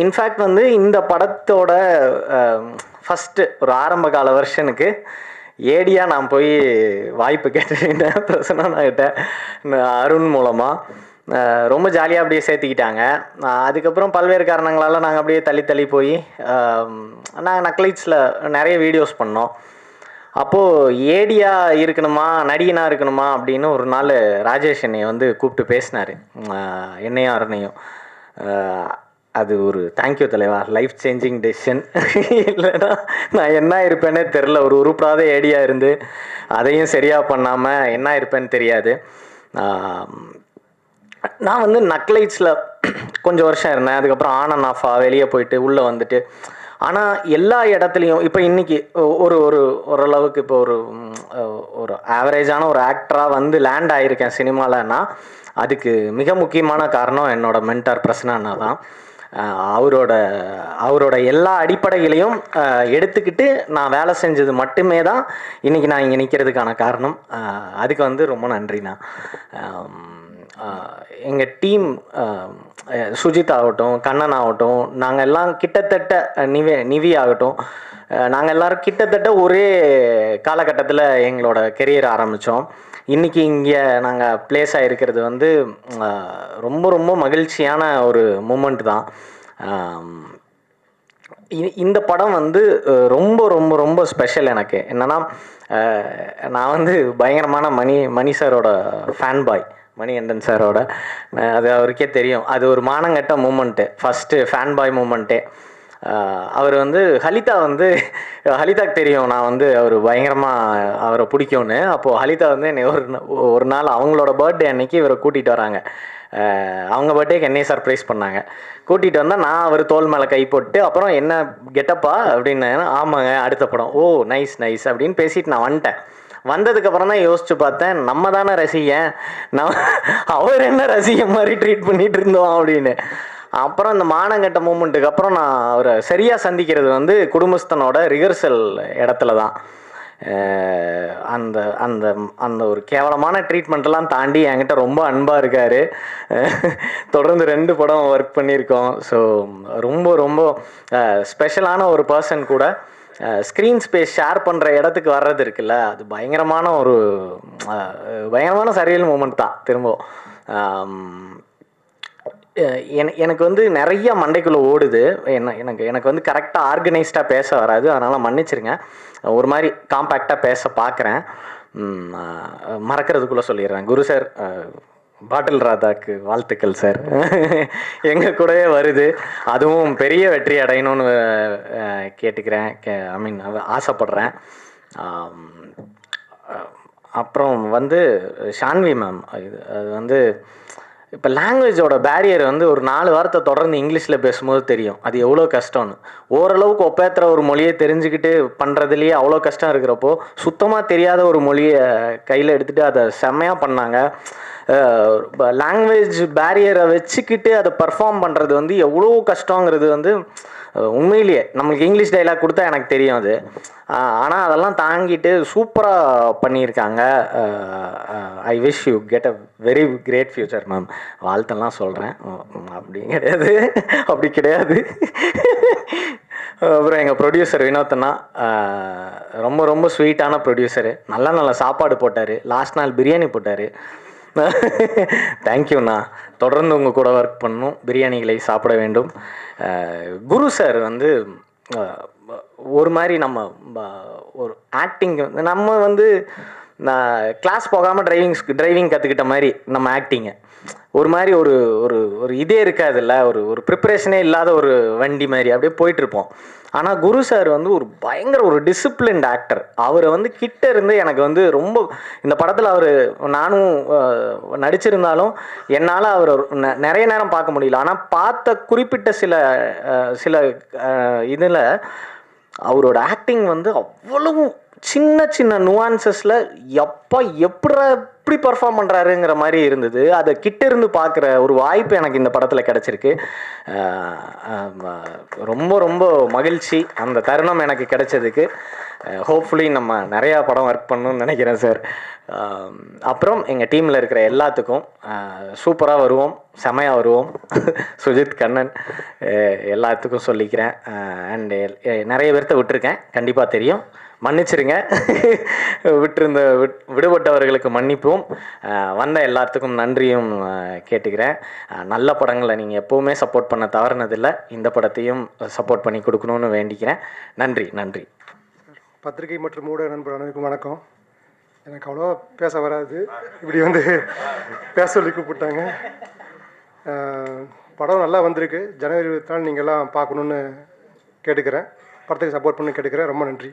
இன்ஃபேக்ட் வந்து இந்த படத்தோட ஃபஸ்ட்டு ஒரு ஆரம்ப கால வெர்ஷனுக்கு ஏடியாக நான் போய் வாய்ப்பு கேட்டுட்டேன் பிரசன்னாகிட்ட, அருண் மூலமாக. ரொம்ப ஜாலியாக அப்படியே சேர்த்துக்கிட்டாங்க. அதுக்கப்புறம் பல்வேறு காரணங்களால் நாங்கள் அப்படியே தள்ளி போய் நாங்கள் நக்லைட்ஸில் நிறைய வீடியோஸ் பண்ணோம். அப்போது ஏடியாக இருக்கணுமா நடிகனாக இருக்கணுமா அப்படின்னு ஒரு நாள் ராஜேஷ் என்னை வந்து கூப்பிட்டு பேசினார், என்னையும் அருணையும். அது ஒரு தேங்க்யூ தலைவா, லைஃப் சேஞ்சிங் டெசிஷன். இல்லைன்னா நான் என்ன இருப்பேனே தெரில. ஒரு உருப்படாத ஏடியாக இருந்து அதையும் சரியாக பண்ணாமல் என்ன இருப்பேன்னு தெரியாது. நான் வந்து நக்லைட்ஸில் கொஞ்சம் வருஷம் இருந்தேன். அதுக்கப்புறம் ஆன் அண்ட் ஆஃபாக வெளியே போயிட்டு உள்ளே வந்துட்டு. ஆனால் எல்லா இடத்துலையும் இப்போ இன்றைக்கி ஓரளவுக்கு இப்போ ஒரு ஆவரேஜான ஒரு ஆக்டராக வந்து லேண்ட் ஆகியிருக்கேன் சினிமாலன்னா அதுக்கு மிக முக்கியமான காரணம் என்னோடய மென்டார் பிரசன்னா தான். அவரோட எல்லா அடிப்படைகளையும் எடுத்துக்கிட்டு நான் வேலை செஞ்சது மட்டுமே தான் இன்றைக்கி நான் இங்கே நிற்கிறதுக்கான காரணம். அதுக்கு வந்து ரொம்ப நன்றிண்ணா. எங்கள் டீம் சுஜித் ஆகட்டும், கண்ணன் ஆகட்டும், நாங்கள் எல்லாம் கிட்டத்தட்ட நிவி ஆகட்டும், நாங்கள் எல்லோரும் கிட்டத்தட்ட ஒரே காலகட்டத்தில் எங்களோட கெரியர் ஆரம்பித்தோம். இன்றைக்கி இங்கே நாங்கள் பிளேஸ் ஆகிருக்கிறது வந்து ரொம்ப ரொம்ப மகிழ்ச்சியான ஒரு மூமெண்ட் தான். இந்த படம் வந்து ரொம்ப ரொம்ப ரொம்ப ஸ்பெஷல். எனக்கு என்னென்னா, நான் வந்து பயங்கரமான மணி சாரோட ஃபேன் பாய், மணிகண்டன் சாரோட. அது அவருக்கே தெரியும், அது ஒரு மானங்கட்ட மூமெண்ட்டு, ஃபஸ்ட்டு ஃபேன் பாய் மூமெண்ட்டே. அவர் வந்து ஹலிதாக்கு தெரியும் நான் வந்து அவர் பயங்கரமாக அவரை பிடிக்கும்னு. அப்போது ஹலிதா வந்து என்னை ஒரு நாள் அவங்களோட பர்த்டே அன்னைக்கு இவரை கூட்டிகிட்டு வராங்க. அவங்க பர்த்டேக்கு என்னையே சர்ப்ரைஸ் பண்ணாங்க. கூட்டிகிட்டு வந்தால் நான் அவர் தோல் மேலே கை போட்டு, அப்புறம் என்ன கெட்டப்பா அப்படின்னு, ஆமாங்க அடுத்த படம், ஓ நைஸ் நைஸ் அப்படின்னு பேசிட்டு நான் வந்துட்டேன். வந்ததுக்கப்புறம் தான் யோசிச்சு பார்த்தேன், நம்ம தானே ரசிகன், அவர் என்ன ரசிகன் மாதிரி ட்ரீட் பண்ணிகிட்டு இருந்தோம் அப்படின்னு. அப்புறம் இந்த மானங்கட்ட மூமெண்ட்டுக்கு அப்புறம் நான் அவரை சரியாக சந்திக்கிறது வந்து குடும்பஸ்தனோட ரிஹர்சல் இடத்துல தான். அந்த அந்த அந்த ஒரு கேவலமான ட்ரீட்மெண்ட்டெல்லாம் தாண்டி என்கிட்ட ரொம்ப அன்பாக இருக்கார். தொடர்ந்து 2 படம் ஒர்க் பண்ணியிருக்கோம். ஸோ ரொம்ப ரொம்ப ஸ்பெஷலான ஒரு பர்சன் கூட. ஸ்க்ரீன் ஸ்பேஸ் ஷேர் பண்ணுற இடத்துக்கு வர்றது இருக்குல்ல, அது பயங்கரமான சரியல் மூமெண்ட் தான். திரும்ப எனக்கு வந்து நிறைய மண்டைக்குள்ளே ஓடுது. எனக்கு வந்து கரெக்டாக ஆர்கனைஸ்டாக பேச வராது, அதனால் மன்னிச்சிருங்க. ஒரு மாதிரி காம்பேக்டாக பேச பார்க்குறேன். மறக்கிறதுக்குள்ளே சொல்லிடுறேன். குரு சார், பாட்டில் ராதாக்கு வாழ்த்துக்கள் சார். எங்கள் கூடவே வருது, அதுவும் பெரிய வெற்றி அடையணும்னு கேட்டுக்கிறேன். ஆசைப்படுறேன். அப்புறம் வந்து ஷான்வி மேம், அது வந்து இப்போ லாங்குவேஜோட பேரியர் வந்து ஒரு 4 வாரத்தை தொடர்ந்து இங்கிலீஷில் பேசும்போது தெரியும் அது எவ்வளோ கஷ்டம்னு. ஓரளவுக்கு ஒப்பேத்துற ஒரு மொழியை தெரிஞ்சுக்கிட்டு பண்ணுறதுலேயே அவ்வளோ கஷ்டம் இருக்கிறப்போ, சுத்தமாக தெரியாத ஒரு மொழியை கையில் எடுத்துகிட்டு அதை செம்மையாக பண்ணாங்க. லாங்குவேஜ் பேரியரை வச்சுக்கிட்டு அதை பர்ஃபார்ம் பண்ணுறது வந்து எவ்வளோ கஷ்டங்கிறது வந்து உண்மையிலேயே நம்மளுக்கு இங்கிலீஷ் டைலாக் கொடுத்தா எனக்கு தெரியும் அது. ஆனால் அதெல்லாம் தாங்கிட்டு சூப்பராக பண்ணியிருக்காங்க. I wish you get a very great future ma'am. வாழ்த்தெல்லாம் சொல்கிறேன். அப்படி கிடையாது. அப்புறம் எங்கள் ப்ரொடியூசர் வினோத்னா ரொம்ப ரொம்ப ஸ்வீட்டான ப்ரொடியூசரு. நல்ல சாப்பாடு போட்டார். லாஸ்ட் நாள் பிரியாணி போட்டார். தேங்க்யூண்ணா. தொடர்ந்து உங்கள் கூட ஒர்க் பண்ணணும், பிரியாணிகளை சாப்பிட வேண்டும். குரு சார் வந்து ஒரு மாதிரி நம்ம ஒரு ஆக்டிங் நம்ம வந்து நான் கிளாஸ் போகாமல் டிரைவிங் கற்றுக்கிட்ட மாதிரி நம்ம ஆக்டிங்கை ஒரு மாதிரி ஒரு ஒரு ஒரு இதே இருக்காதுல்ல, ஒரு ப்ரிப்பரேஷனே இல்லாத ஒரு வண்டி மாதிரி அப்படியே போயிட்டுருப்போம். ஆனால் குரு சார் வந்து ஒரு பயங்கர ஒரு டிசிப்ளின்ட் ஆக்டர். அவரை வந்து கிட்ட இருந்து எனக்கு வந்து ரொம்ப இந்த படத்தில் நானும் நடிச்சிருந்தாலும் என்னால் அவர் நிறைய நேரம் பார்க்க முடியல. ஆனால் பார்த்த குறிப்பிட்ட சில இதில் அவரோட ஆக்டிங் வந்து அவ்வளவு சின்ன நுவான்சஸில் எப்படி பர்ஃபார்ம் பண்ணுறாருங்கிற மாதிரி இருந்தது. அதை கிட்ட இருந்து பார்க்குற ஒரு வாய்ப்பு எனக்கு இந்த படத்தில் கிடச்சிருக்கு. ரொம்ப ரொம்ப மகிழ்ச்சி அந்த தருணம் எனக்கு கிடைச்சதுக்கு. ஹோப்ஃபுல்லி நம்ம நிறையா படம் ஒர்க் பண்ணணும்னு நினைக்கிறேன் சார். அப்புறம் எங்கள் டீமில் இருக்கிற எல்லாத்துக்கும் சூப்பராக வருவோம், செமையாக வருவோம். சுஜித், கண்ணன் எல்லாத்துக்கும் சொல்லிக்கிறேன். அண்டு நிறைய பேர்த்த விட்டுருக்கேன், கண்டிப்பாக தெரியும், மன்னிச்சிருங்க. விடுபட்டவர்களுக்கு மன்னிப்பும், வந்த எல்லாத்துக்கும் நன்றியும் கேட்டுக்கிறேன். நல்ல படங்களை நீங்கள் எப்போவுமே சப்போர்ட் பண்ண தவறுனதில்லை, இந்த படத்தையும் சப்போர்ட் பண்ணி கொடுக்கணும்னு வேண்டிக்கிறேன். நன்றி. பத்திரிகை மற்றும் ஊடக நண்பர் அனைவருக்கும் வணக்கம். எனக்கு அவ்வளோ பேச வராது, இப்படி வந்து பேச சொல்லி கூப்பிட்டாங்க. படம் நல்லா வந்திருக்கு. ஜனவரி 24 நீங்கள்லாம் பார்க்கணுன்னு கேட்டுக்கிறேன். படத்துக்கு சப்போர்ட் பண்ணி கேட்டுக்கிறேன். ரொம்ப நன்றி.